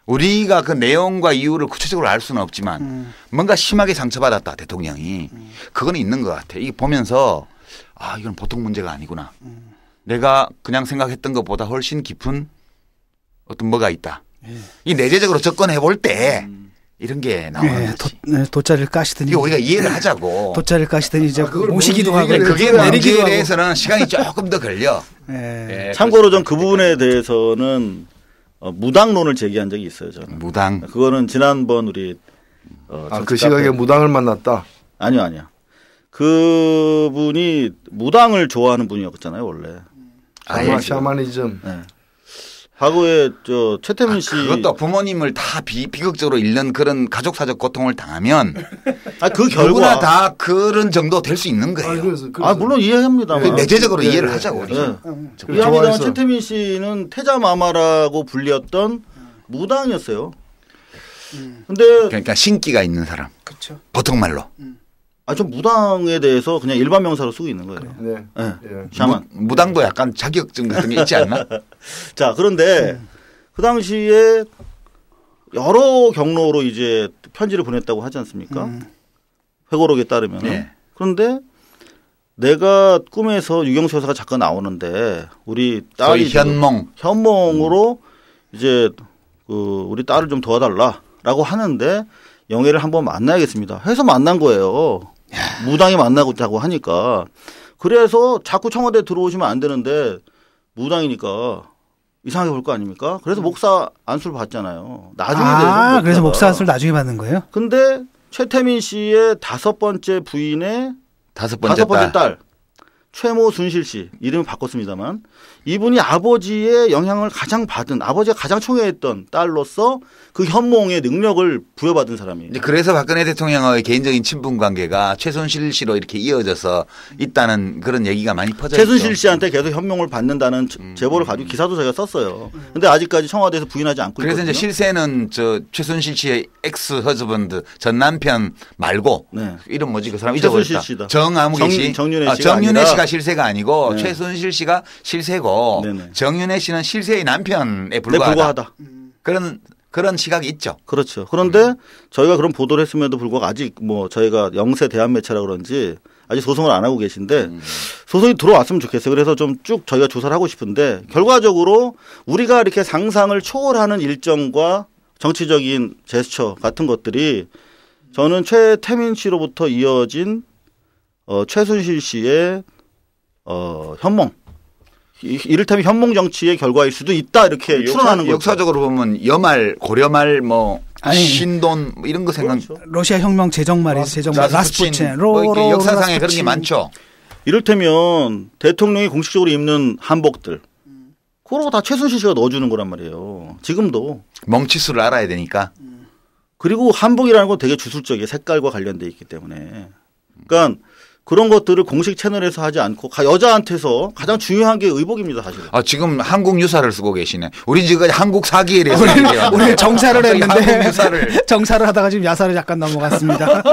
우리가 그 내용과 이유를 구체적으로 알 수는 없지만 뭔가 심하게 상처받았다 대통령이. 그건 있는 것 같아. 이게 보면서 이건 보통 문제가 아니구나. 내가 그냥 생각했던 것보다 훨씬 깊은 어떤 뭐가 있다. 이 내재적으로 접근해 볼 때 이런 게 나오는 거지. 돗자리를 까시더니 이게 우리가 이해를 하자고. 돗자리를 까시더니 이제 모시기도 뭔지 하고 그게 내리기도 문제에 하고. 대해서는 시간이 조금 더 걸려. 예. 참고로 전 그 부분에 대해서는 무당론을 제기한 적이 있어요. 저는. 무당. 그거는 지난번 우리 그 시각에 무당을 만났다. 아니요. 그분이 무당을 좋아하는 분이었잖아요, 원래. 샤머니즘. 네. 과거에 최태민 씨 그것도 부모님을 다 비극적으로 잃는 그런 가족사적 고통을 당하면 그 누구나 결과 다 그런 정도 될 수 있는 거예요. 그래서 물론 이해합니다만 내재적으로 이해를 하자고 우리가. 이해합니다만 최태민 씨는 태자마마라고 불렸던 무당이었어요. 근데 그러니까 신기가 있는 사람. 그렇죠. 보통 말로. 좀 무당에 대해서 그냥 일반 명사로 쓰고 있는 거예요. 네. 네. 예. 샤만. 무당도 약간 자격증 같은 게 있지 않나? 자, 그런데 그 당시에 여러 경로로 이제 편지를 보냈다고 하지 않습니까? 회고록에 따르면. 네. 그런데 내가 꿈에서 유경수 여사가 잠깐 나오는데 우리 딸이 현몽으로 이제 우리 딸을 좀 도와달라라고 하는데 영애를 한번 만나야겠습니다. 해서 만난 거예요. 무당이 만나고 하니까. 그래서 자꾸 청와대 들어오시면 안 되는데 무당이니까 이상하게 볼 거 아닙니까? 그래서 목사 안수를 받잖아요. 나중에 그래서 목사 안수를 나중에 받는 거예요? 근데 최태민 씨의 5번째 부인의 5번째 딸 최모 순실 씨 이름을 바꿨습니다만 이분이 아버지의 영향을 가장 받은 아버지가 가장 총애했던 딸로서 그 현몽의 능력을 부여받은 사람이에요. 그래서 박근혜 대통령의 개인적인 친분 관계가 최순실 씨로 이렇게 이어져서 있다는 그런 얘기가 많이 퍼져 있죠. 최순실 씨한테 계속 현몽을 받는다는 제보를 가지고 기사도 저희가 썼어요. 그런데 아직까지 청와대에서 부인하지 않고 그래서 있거든요. 이제 실세는 최순실 씨의 엑스 허즈번드 전 남편 말고 이름 뭐지 그 사람 최순실 씨다. 정아무개 씨. 정윤혜 씨가 실세가 아니고 최순실 씨가 실세고 정윤혜 씨는 실세의 남편에 불과하다. 그런 시각이 있죠. 그렇죠. 그런데 저희가 그런 보도를 했음에도 불구하고 아직 저희가 영세 대한매체라 그런지 아직 소송을 안 하고 계신데 소송이 들어왔으면 좋겠어요. 그래서 좀 쭉 저희가 조사를 하고 싶은데 결과적으로 우리가 이렇게 상상을 초월하는 일정과 정치적인 제스처 같은 것들이 저는 최태민 씨로부터 이어진 최순실 씨의 현몽. 이를테면 현몽 정치의 결과일 수도 있다 이렇게 추론하는 거죠. 역사적으로 보면 여말, 고려말, 신돈 이런 거 생각. 그렇죠. 러시아 혁명 제정말, 라스푸친, 역사상에 그런 게 많죠. 이를테면 대통령이 공식적으로 입는 한복들, 그거 다 최순실 씨가 넣어주는 거란 말이에요. 지금도. 멍치수를 알아야 되니까. 그리고 한복이라는 건 되게 주술적이에요. 색깔과 관련돼 있기 때문에. 그러니까 그런 것들을 공식 채널에서 하지 않고 여자한테서 가장 중요한 게 의복입니다, 사실은. 지금 한국 유사를 쓰고 계시네. 우리 지금 한국 사기에 대해서 우리 정사를 했는데 유사를. 정사를 하다가 지금 야사를 잠깐 넘어갔습니다.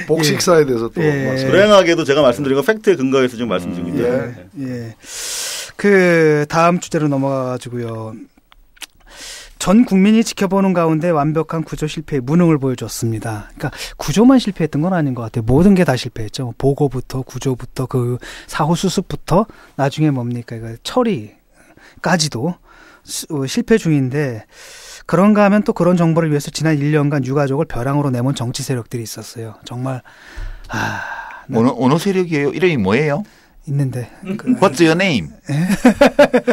복식사에 대해서 또 불행하게도 제가 말씀드린 건 팩트에 근거해서 지금 말씀 중인데. 예. 그 다음 주제로 넘어가가지고요. 전 국민이 지켜보는 가운데 완벽한 구조 실패의 무능을 보여줬습니다. 그러니까 구조만 실패했던 건 아닌 것 같아요. 모든 게 다 실패했죠. 보고부터 구조부터 그 사후 수습부터 나중에 뭡니까 이거 처리까지도 실패 중인데 그런가 하면 또 그런 정보를 위해서 지난 1년간 유가족을 벼랑으로 내몬 정치 세력들이 있었어요. 정말 어느 세력이에요? 이름이 뭐예요? 있는데. What's your name?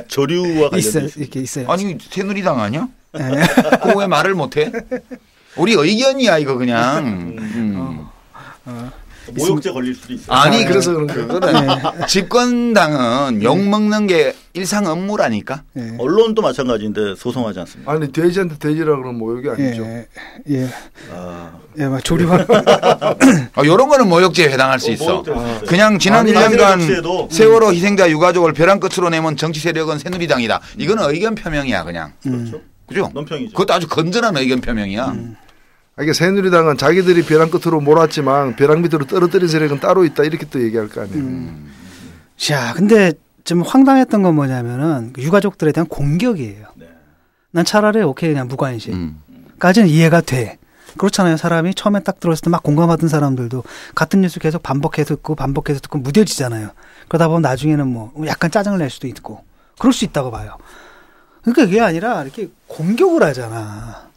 조류와 관련돼 이렇게 있어요. 아니 새누리당 아니야? 그거 왜 말을 못해? 우리 의견이야 이거 그냥. 모욕죄 걸릴 수도 있어요. 아니 그래서 그런 거는 집권당은 욕 먹는 게 일상 업무라니까. 언론도 마찬가지인데 소송하지 않습니까? 아니 돼지한테 돼지라 그러면 모욕이 아니죠. 막 조리와 이런 거는 모욕죄에 해당할 수 있어. 그냥 지난 1년간 세월호 희생자 유가족을 벼랑 끝으로 내몬 정치 세력은 새누리당이다. 이거는 의견 표명이야 그냥. 그렇죠. 그죠? 논평이죠. 그것도 아주 건전한 의견 표명이야. 이게 새누리당은 자기들이 벼랑 끝으로 몰았지만 벼랑 밑으로 떨어뜨린 세력은 따로 있다 이렇게 또 얘기할 거 아니에요. 자, 근데 좀 황당했던 건 뭐냐면은 유가족들에 대한 공격이에요. 난 차라리 오케이 그냥 무관심까지는 이해가 돼. 그렇잖아요. 사람이 처음에 딱 들어왔을 때 막 공감하던 사람들도 같은 뉴스 계속 반복해서 듣고 무뎌지잖아요. 그러다 보면 나중에는 뭐 약간 짜증을 낼 수도 있고 그럴 수 있다고 봐요. 그러니까 그게 아니라 이렇게 공격을 하잖아.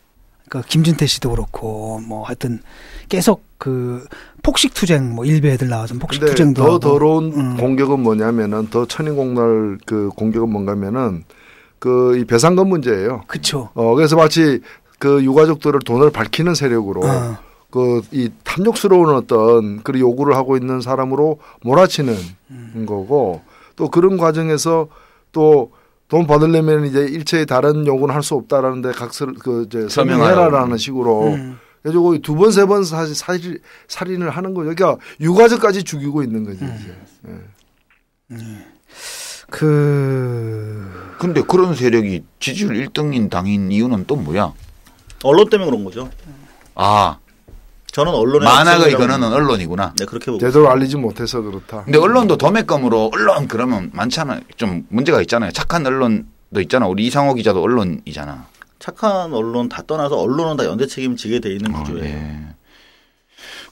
그러니까 김진태 씨도 그렇고 뭐 하여튼 계속 그 폭식 투쟁 뭐 일베 애들 나와서 폭식 투쟁도 더 하고. 더러운 공격은 뭐냐면은 더 천인공날 그 공격은 뭔가면은 그 이 배상금 문제예요. 그렇죠. 그래서 마치 그 유가족들을 돈을 밝히는 세력으로 그 이 탐욕스러운 어떤 그 요구를 하고 있는 사람으로 몰아치는 거고 또 그런 과정에서 또 돈 받으려면 이제 일체의 다른 요구는 할 수 없다라는데 각서를 이제 서명해라라는 식으로 그래서 두 번 세 번 살인을 하는 거죠. 그러니까 유가족까지 죽이고 있는 거지. 근데 그런 세력이 지지율 1등인 당인 이유는 또 뭐야? 언론 때문에 그런 거죠. 저는 언론의 만화가 이거는 언론이구나. 네, 그렇게 보고 제대로 알리지 못해서 그렇다. 근데 언론도 도매금으로 언론 그러면 많잖아요. 좀 문제가 있잖아요. 착한 언론도 있잖아. 우리 이상호 기자도 언론이잖아. 착한 언론 다 떠나서 언론은 다 연대 책임지게 돼 있는 구조예요.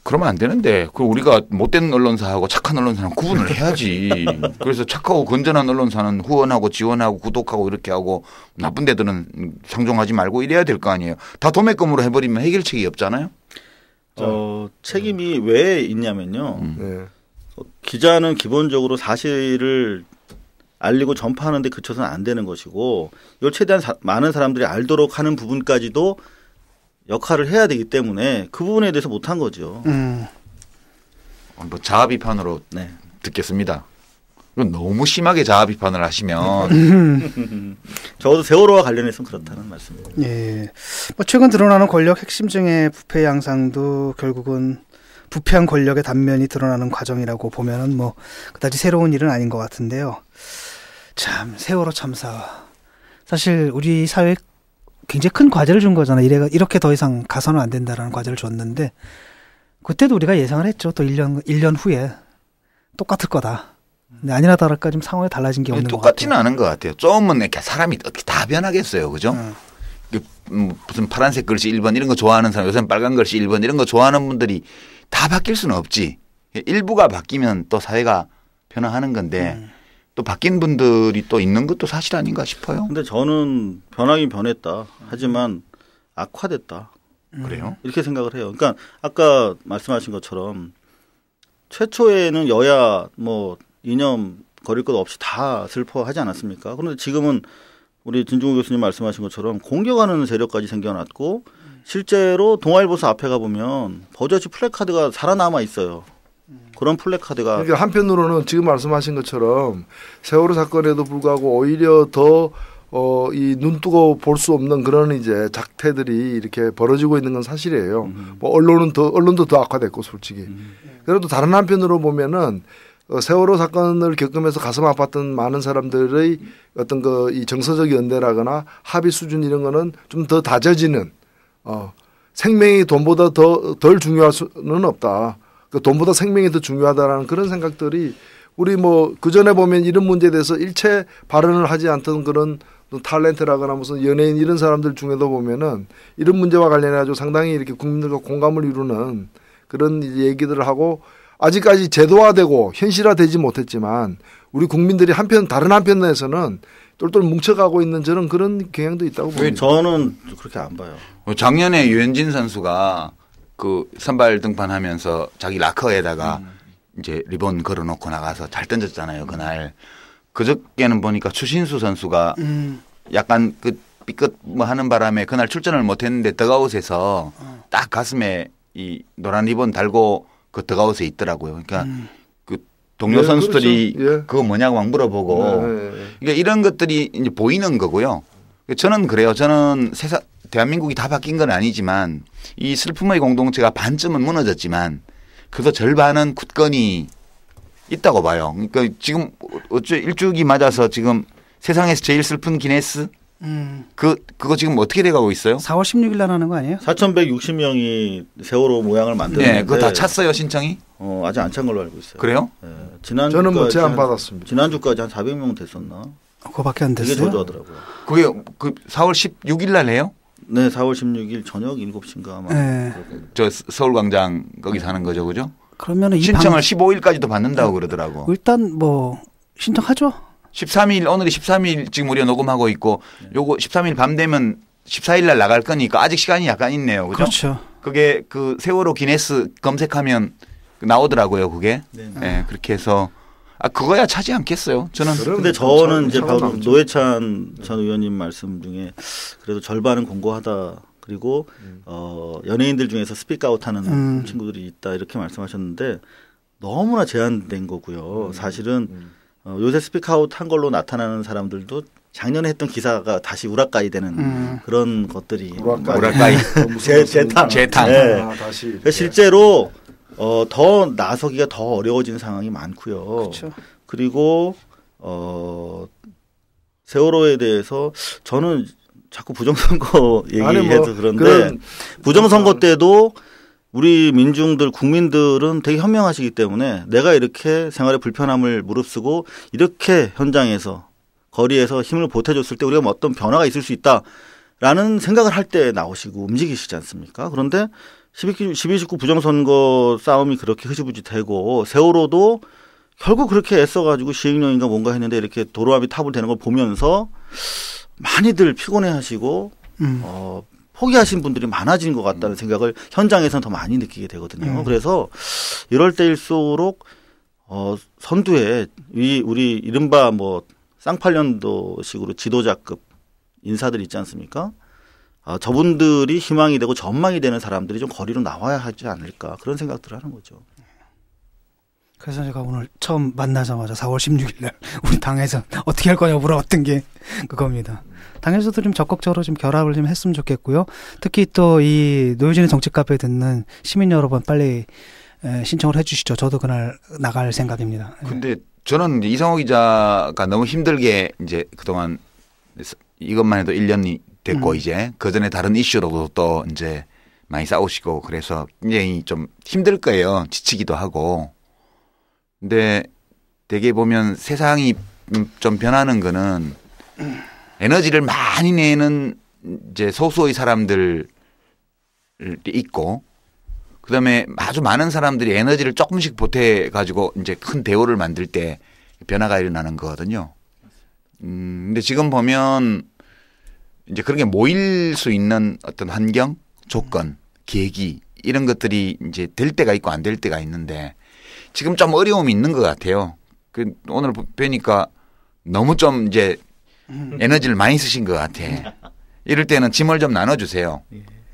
그러면 안 되는데 그 우리가 못된 언론사하고 착한 언론사는 구분을 해야지. 그래서 착하고 건전한 언론사는 후원하고 지원하고 구독하고 이렇게 하고 나쁜 데들은 상종하지 말고 이래야 될 거 아니에요. 다 도매금으로 해버리면 해결책이 없잖아요. 책임이 왜 있냐면요. 기자는 기본적으로 사실을 알리고 전파하는 데 그쳐서는 안 되는 것이고 이걸 최대한 많은 사람들이 알도록 하는 부분까지도 역할을 해야 되기 때문에 그 부분에 대해서 못한 거죠. 뭐 자아 비판으로 듣겠습니다. 너무 심하게 자아 비판을 하시면 적어도 세월호와 관련해서는 그렇다는 말씀입니다. 예. 뭐 최근 드러나는 권력 핵심증의 부패 양상도 결국은 부패한 권력의 단면이 드러나는 과정이라고 보면은 뭐 그다지 새로운 일은 아닌 것 같은데요. 참 세월호 참사 사실 우리 사회에 굉장히 큰 과제를 준 거잖아요. 이렇게 더 이상 가서는 안 된다라는 과제를 줬는데 그때도 우리가 예상을 했죠. 또 1년 후에 똑같을 거다. 근데 아니나 다를까 좀 상황이 달라진 게 없는 것 같아요. 똑같지는 않은 것 같아요. 조금은 이렇게 사람이 어떻게 다 변하겠어요. 그죠? 무슨 파란색 글씨 1번 이런 거 좋아하는 사람 요새는 빨간 글씨 1번 이런 거 좋아하는 분들이 다 바뀔 수는 없지. 일부가 바뀌면 또 사회가 변화하는 건데 또 바뀐 분들이 또 있는 것도 사실 아닌가 싶어요. 근데 저는 변하긴 변했다. 하지만 악화됐다. 그래요? 이렇게 생각을 해요. 그러니까 아까 말씀하신 것처럼 최초에는 여야 뭐 이념 거릴 것 없이 다 슬퍼하지 않았습니까? 그런데 지금은 우리 진중호 교수님 말씀하신 것처럼 공격하는 세력까지 생겨났고 실제로 동아일보사 앞에 가보면 버젓이 플래카드가 살아남아 있어요. 그런 플래카드가 그러니까 한편으로는 지금 말씀하신 것처럼 세월호 사건에도 불구하고 오히려 더 이 눈뜨고 볼 수 없는 그런 이제 작태들이 이렇게 벌어지고 있는 건 사실이에요. 뭐 언론도 더 악화됐고 솔직히. 그래도 다른 한편으로 보면은 세월호 사건을 겪으면서 가슴 아팠던 많은 사람들의 어떤 이 정서적 연대라거나 합의 수준 이런 거는 좀 더 다져지는 생명이 돈보다 덜 중요할 수는 없다. 돈보다 생명이 더 중요하다라는 그런 생각들이 우리 뭐 그전에 보면 이런 문제에 대해서 일체 발언을 하지 않던 그런 탤런트라거나 무슨 연예인 이런 사람들 중에도 보면은 이런 문제와 관련해 가지고 상당히 이렇게 국민들과 공감을 이루는 그런 얘기들을 하고 아직까지 제도화되고 현실화되지 못했지만 우리 국민들이 다른 한편에서는 똘똘 뭉쳐가고 있는 저는 그런 경향도 있다고 봅니다. 저는 그렇게 안 봐요. 작년에 유현진 선수가 그 선발 등판하면서 자기 라커에다가 이제 리본 걸어놓고 나가서 잘 던졌잖아요. 그날. 그저께는 보니까 추신수 선수가 약간 그 삐끗 뭐 하는 바람에 그날 출전을 못했는데 더가웃에서 딱 가슴에 이 노란 리본 달고 그 더가웃에 있더라고요. 그러니까 그 동료 선수들이 그렇죠. 예. 그거 뭐냐고 막 물어보고 그러니까 이런 것들이 이제 보이는 거고요. 저는 그래요. 저는 대한민국이 다 바뀐 건 아니지만 이 슬픔의 공동체가 반쯤은 무너졌지만 그래도 절반은 굳건히 있다고 봐요. 그러니까 지금 어째 일주기 맞아서 지금 세상에서 제일 슬픈 기네스 그거 지금 어떻게 돼가고 있어요? 4월 16일 날 하는 거 아니에요? 4,160명이 세월호 모양을 만들었는데 네, 그거 다 찼어요 신청이? 아직 안 찬 걸로 알고 있어요. 그래요? 네. 저는 뭐 제안 받았습니다. 지난주까지 한 400명 됐었나? 그거밖에 안 됐어요. 되게 저조하더라고요. 그게 그 4월 16일 날 해요? 네, 4월 16일 저녁 7시인가 아마. 네. 저 서울광장 거기서 하는 거죠, 그죠? 그러면은 신청을 15일까지도 받는다고 그러더라고. 일단 뭐 신청하죠. 13일 오늘이 13일 지금 우리가 녹음하고 있고 요거 13일 밤 되면 14일 날 나갈 거니까 아직 시간이 약간 있네요, 그죠? 그렇죠. 그게 그 세월호 기네스 검색하면 나오더라고요, 그게. 네, 그렇게 해서 그거야 차지 않겠어요. 저는. 근데 저는 이제 바로 노회찬 전 의원님 말씀 중에 그래도 절반은 공고하다. 그리고 연예인들 중에서 스피크아웃하는 친구들이 있다 이렇게 말씀하셨는데 너무나 제한된 거고요. 사실은 요새 스피크아웃 한 걸로 나타나는 사람들도 작년에 했던 기사가 다시 우라카이 되는 그런 것들이 우라카이 재탕. 네. 다시. 실제로 더 나서기가 더 어려워진 상황이 많고요. 그렇죠. 그리고 세월호에 대해서 저는 자꾸 부정선거 얘기해서 그런데 부정선거 때도 우리 국민들은 되게 현명하시기 때문에 내가 이렇게 생활의 불편함을 무릅쓰고 이렇게 현장에서 거리에서 힘을 보태줬을 때 우리가 어떤 변화가 있을 수 있다라는 생각을 할 때 나오시고 움직이시지 않습니까? 그런데 12.19 부정선거 싸움이 그렇게 흐지부지 되고 세월호도 결국 그렇게 애써가지고 시행령인가 뭔가 했는데 이렇게 도로압이 타불되는 걸 보면서 많이들 피곤해하시고 포기하신 분들이 많아진 것 같다는 생각을 현장에서는 더 많이 느끼게 되거든요. 그래서 이럴 때일수록 선두에 우리 이른바 뭐 쌍팔년도식으로 지도자급 인사들 있지 않습니까? 저분들이 희망이 되고 전망이 되는 사람들이 좀 거리로 나와야 하지 않을까 그런 생각들을 하는 거죠. 그래서 제가 오늘 처음 만나자마자 4월 16일 날 우리 당에서 어떻게 할 거냐고 물어봤던 게 그겁니다. 당에서도 좀 적극적으로 좀 결합을 좀 했으면 좋겠고요. 특히 또 이 노유진의 정책 카페 듣는 시민 여러분 빨리 신청을 해 주시죠. 저도 그날 나갈 생각입니다. 근데 저는 이상호 기자가 너무 힘들게 이제 그동안 이것만 해도 1년이 됐고 이제 그전에 다른 이슈로도 또 이제 많이 싸우시고 그래서 굉장히 좀 힘들 거예요. 지치기도 하고. 근데 되게 보면 세상이 좀 변하는 거는 에너지를 많이 내는 이제 소수의 사람들이 있고 그다음에 아주 많은 사람들이 에너지를 조금씩 보태 가지고 이제 큰 대우를 만들 때 변화가 일어나는 거거든요. 근데 지금 보면 이제 그렇게 모일 수 있는 어떤 환경, 조건, 계기 이런 것들이 이제 될 때가 있고 안 될 때가 있는데 지금 좀 어려움이 있는 것 같아요. 오늘 뵈니까 너무 좀 이제 에너지를 많이 쓰신 것 같아. 이럴 때는 짐을 좀 나눠주세요.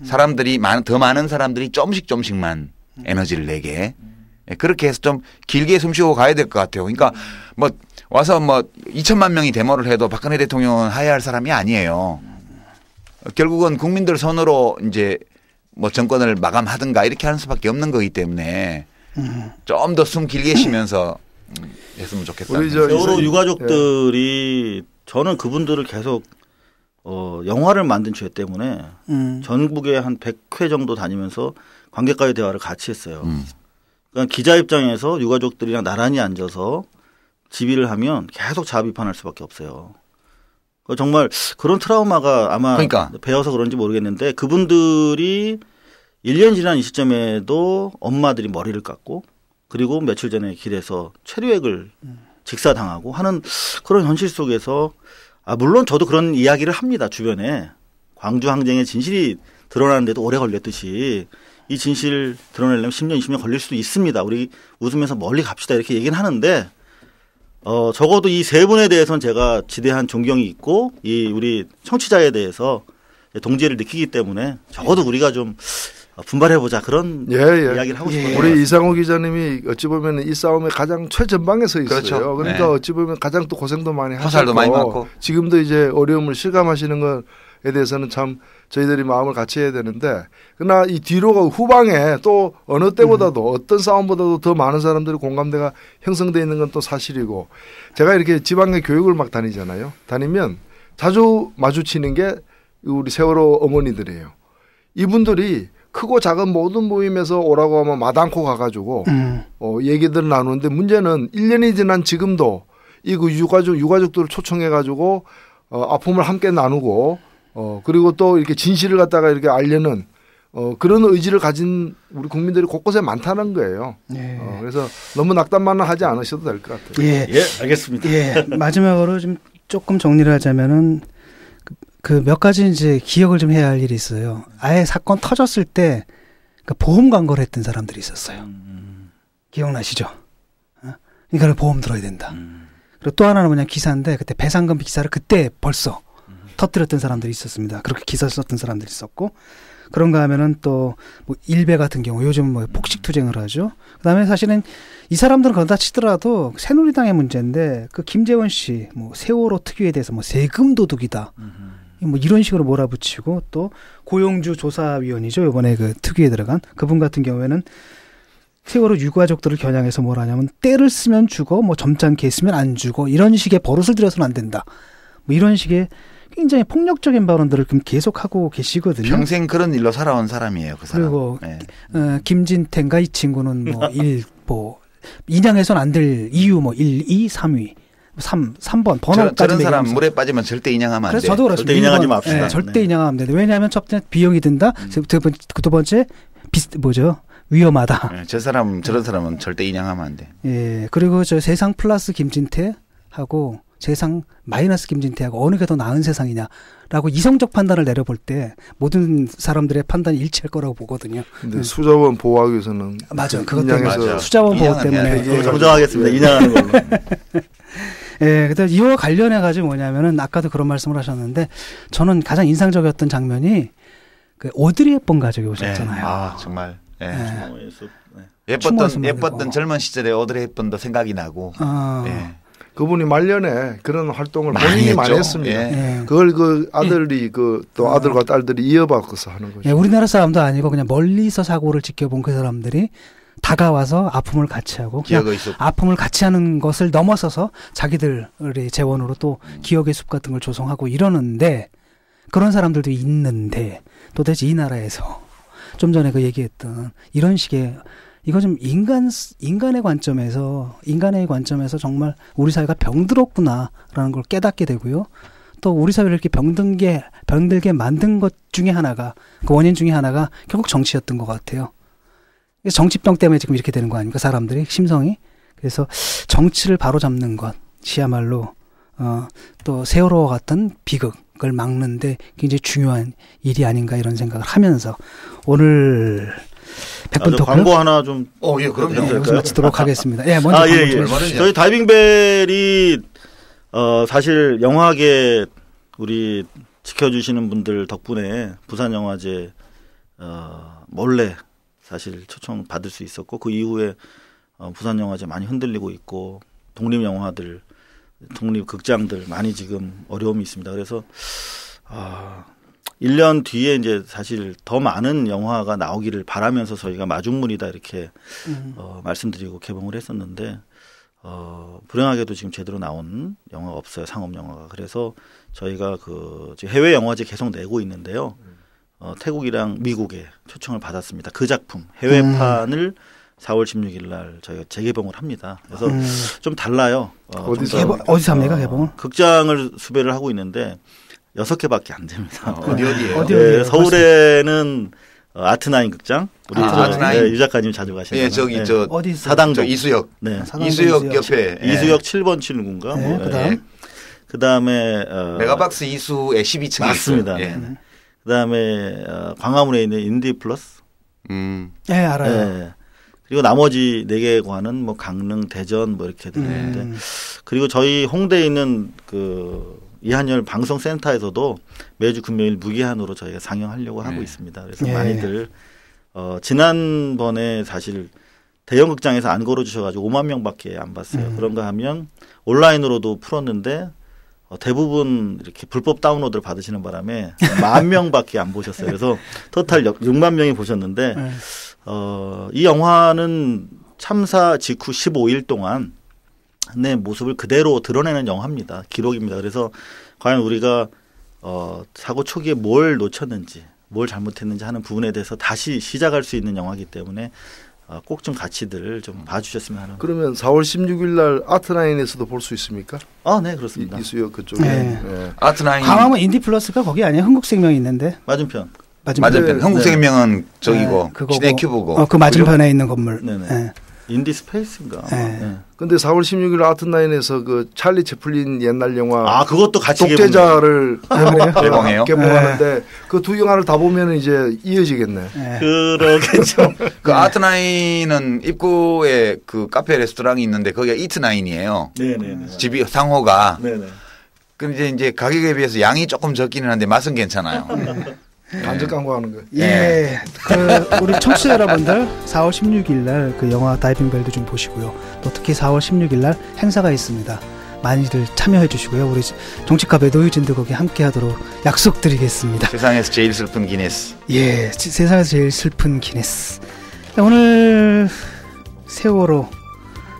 사람들이 더 많은 사람들이 조금씩만 에너지를 내게 예, 그렇게 해서 좀 길게 숨쉬고 가야 될 것 같아요. 그러니까 뭐 와서 뭐 2천만 명이 데모를 해도 박근혜 대통령은 하야할 사람이 아니에요. 결국은 국민들 손으로 이제 뭐 정권을 마감하든가 이렇게 하는 수밖에 없는 거기 때문에 좀 더 숨 길게 쉬면서 했으면 좋겠다. 우리 세월호 유가족들이 저는 그분들을 계속 영화를 만든 죄 때문에 전국에 한 100회 정도 다니면서 관객과의 대화를 같이 했어요. 그러니까 기자 입장에서 유가족들이랑 나란히 앉아서 지휘를 하면 계속 자아 비판할 수밖에 없어요. 정말 그런 트라우마가 아마 그러니까. 배어서 그런지 모르겠는데 그분들이 1년 지난 이 시점에도 엄마들이 머리를 깎고 그리고 며칠 전에 길에서 체류액을 직사당하고 하는 그런 현실 속에서 물론 저도 그런 이야기를 합니다. 주변에. 광주 항쟁의 진실이 드러나는데도 오래 걸렸듯이 이 진실 드러내려면 10년, 20년 걸릴 수도 있습니다. 우리 웃으면서 멀리 갑시다 이렇게 얘기는 하는데 적어도 이 세 분에 대해서는 제가 지대한 존경이 있고 이 우리 청취자에 대해서 동지를 느끼기 때문에 적어도 우리가 좀 분발해보자 그런 이야기를 하고 싶어요. 우리 이상호 기자님이 어찌 보면 이 싸움의 가장 최전방에 서 있어요. 그렇죠. 그러니까 네. 어찌 보면 가장 또 고생도 많이 화살도 많이 맞고 지금도 이제 어려움을 실감하시는 것에 대해서는 참 저희들이 마음을 같이 해야 되는데 그러나 이 뒤로가 후방에 또 어느 때보다도 어떤 싸움보다도 더 많은 사람들의 공감대가 형성되어 있는 건 또 사실이고 제가 이렇게 지방의 교육을 막 다니잖아요. 다니면 자주 마주치는 게 우리 세월호 어머니들이에요. 이분들이 크고 작은 모든 모임에서 오라고 하면 마다않고 가가지고 얘기들을 나누는데 문제는 1년이 지난 지금도 이 그 유가족들을 초청해가지고 아픔을 함께 나누고 그리고 또 이렇게 진실을 갖다가 이렇게 알려는 그런 의지를 가진 우리 국민들이 곳곳에 많다는 거예요. 예. 그래서 너무 낙담만 하지 않으셔도 될 것 같아요. 예, 알겠습니다. 예, 마지막으로 좀 조금 정리를 하자면은 그 몇 가지 이제 기억을 좀 해야 할 일이 있어요. 아예 사건 터졌을 때 그 보험 광고를 했던 사람들이 있었어요. 기억나시죠? 그러니까 보험 들어야 된다. 그리고 또 하나는 뭐냐 기사인데 그때 배상금 기사를 그때 벌써 터뜨렸던 사람들이 있었습니다. 그렇게 기사 썼던 사람들이 있었고 그런가 하면은 또 뭐 일베 같은 경우 요즘 뭐 폭식 투쟁을 하죠. 그다음에 사실은 이 사람들은 그런다 치더라도 새누리당의 문제인데 그 김재원 씨 뭐 세월호 특유에 대해서 뭐 세금 도둑이다. 뭐 이런 식으로 몰아붙이고 또 고용주 조사위원이죠. 이번에 그 특위에 들어간 그분 같은 경우에는 세월호 유가족들을 겨냥해서 뭘 하냐면 때를 쓰면 죽어 뭐 점잖게 했으면 안 죽어 이런 식의 버릇을 들여서는 안 된다. 뭐 이런 식의 굉장히 폭력적인 발언들을 계속하고 계시거든요. 평생 그런 일로 살아온 사람이에요. 그 사람. 그리고 김진태인가 이 친구는 뭐 인양해서는 안 될 이유 뭐 1, 2, 3위. 3번 번호까지 저런 사람 물에 빠지면 절대 인양하면 안 돼. 그래서 저도 그렇습니다. 절대 인양하지 맙시다. 네, 절대 인양하면 안 돼. 왜냐하면 첫 번째 비용이 든다. 두 번째 위험하다. 네, 저런 사람은 절대 인양하면 안 돼. 예. 그리고 저 세상 플러스 김진태하고 세상 마이너스 김진태하고 어느 게 더 나은 세상이냐라고 이성적 판단을 내려볼 때 모든 사람들의 판단이 일치할 거라고 보거든요. 근데 수자원 보호하기 위해서는 맞아. 그것 때문에 수자원 보호 때문에 정정하겠습니다. 인양하는 걸로. 예, 그래서 이와 관련해 가지고 뭐냐면은 아까도 그런 말씀을 하셨는데 저는 가장 인상적이었던 장면이 그 오드리 헵번 가족이 오셨잖아요. 네. 아 정말. 네. 네. 예뻤던 젊은 시절에 오드리 헵번도 생각이 나고. 네. 그분이 말년에 그런 활동을 본인이 많이 했습니다. 예. 그걸 그 아들이 또 아들과 딸들이 이어받고서 하는 거죠. 예, 우리나라 사람도 아니고 그냥 멀리서 사고를 지켜본 그 사람들이 다가와서 아픔을 같이 하고 아픔을 같이 하는 것을 넘어서서 자기들의 재원으로 또 기억의 숲 같은 걸 조성하고 이러는데 그런 사람들도 있는데 도대체 이 나라에서 좀 전에 그 얘기했던 이런 식의 이거 좀 인간의 관점에서 정말 우리 사회가 병들었구나라는 걸 깨닫게 되고요. 또 우리 사회를 이렇게 병들게 만든 것 중에 하나가 그 원인 중에 하나가 결국 정치였던 것 같아요. 정치병 때문에 지금 이렇게 되는 거 아닙니까? 사람들이 심성이. 그래서 정치를 바로잡는 것이야말로 또 세월호와 같은 비극을 막는데 굉장히 중요한 일이 아닌가 이런 생각을 하면서 오늘 100분 토크 광고 하나 좀 예, 그럼요. 여기서 마치도록 하겠습니다. 예, 먼저 광고 좀 해주시죠. 저희 다이빙벨이 사실 영화계 우리 지켜주시는 분들 덕분에 부산영화제 몰래 사실 초청 받을 수 있었고 그 이후에 부산영화제 많이 흔들리고 있고 독립영화들, 독립극장들 많이 지금 어려움이 있습니다. 그래서 1년 뒤에 이제 사실 더 많은 영화가 나오기를 바라면서 저희가 마중물이다 이렇게 말씀드리고 개봉을 했었는데 불행하게도 지금 제대로 나온 영화가 없어요. 상업 영화가. 그래서 저희가 지금 해외 영화제 계속 내고 있는데요. 태국이랑 미국에 초청을 받았습니다. 그 작품 해외판을 4월 16일 날 저희가 재개봉을 합니다. 그래서 좀 달라요. 어디서 합니까 개봉을? 극장을 수배를 하고 있는데 6개밖에 안 됩니다. 어디에요? 네, 서울에는 아트나인 극장. 우리 아트나인. 유 작가님 자주 가시는. 예, 저기 저 어디 사당동 이수역. 네. 이수역 옆에. 이수역 7번 7구인가. 네, 그다음에 메가박스 이수의 12층 맞습니다. 예. 그다음에 광화문에 있는 인디플러스. 네, 알아요. 네. 그리고 나머지 4개 관은 뭐 강릉, 대전 뭐 이렇게 되는데 그리고 저희 홍대에 있는 이한열 방송센터에서도 매주 금요일 무기한으로 저희가 상영하려고 하고 있습니다. 그래서 많이들 지난번에 사실 대형 극장에서 안 걸어주셔가지고 5만 명밖에 안 봤어요. 그런가 하면 온라인으로도 풀었는데 대부분 이렇게 불법 다운로드를 받으시는 바람에 10,000명밖에 안 보셨어요. 그래서 토탈 6만 명이 보셨는데 이 영화는 참사 직후 15일 동안 내 모습을 그대로 드러내는 영화입니다. 기록입니다. 그래서 과연 우리가 사고 초기에 뭘 놓쳤는지 뭘 잘못했는지 하는 부분에 대해서 다시 시작할 수 있는 영화이기 때문에 꼭 좀 같이들 좀 봐주셨으면 하는. 그러면 4월 16일 날 아트나인에서도 볼 수 있습니까? 네, 그렇습니다. 이수역 그쪽에. 네. 네. 아트나인. 광화문 인디플러스가 거기 아니에요? 흥국생명이 있는데. 맞은편. 맞은편. 흥국생명은 저기고 그거고. 시네큐브고. 그 맞은편에 있는 건물. 네네. 네. 인디 스페이스인가. 네. 근데 4월 16일 아트나인에서 그 찰리 채플린 옛날 영화 그것도 같이 독재자를 개봉해요. 개봉하는데 그 두 영화를 다 보면 이제 이어지겠네. 그러겠죠. 그 아트나인은 입구에 그 카페 레스토랑이 있는데 거기가 이트나인이에요. 네네. 집이 상호가. 네네. 근데 이제 가격에 비해서 양이 조금 적기는 한데 맛은 괜찮아요. 간접 광고하는 거. 예. 우리 청취자 여러분들 4월 16일 날 그 영화 다이빙벨도 좀 보시고요. 또 특히 4월 16일 날 행사가 있습니다. 많이들 참여해 주시고요. 우리 정치카페 노유진도 거기 함께 하도록 약속드리겠습니다. 세상에서 제일 슬픈 기네스. 예. 세상에서 제일 슬픈 기네스. 오늘 세월호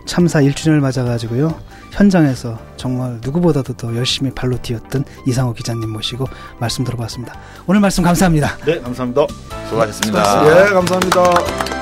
참사 1주년을 맞아가지고요. 현장에서 정말 누구보다도 더 열심히 발로 뛰었던 이상호 기자님 모시고 말씀 들어봤습니다. 오늘 말씀 감사합니다. 네, 감사합니다. 수고하셨습니다. 예, 감사합니다.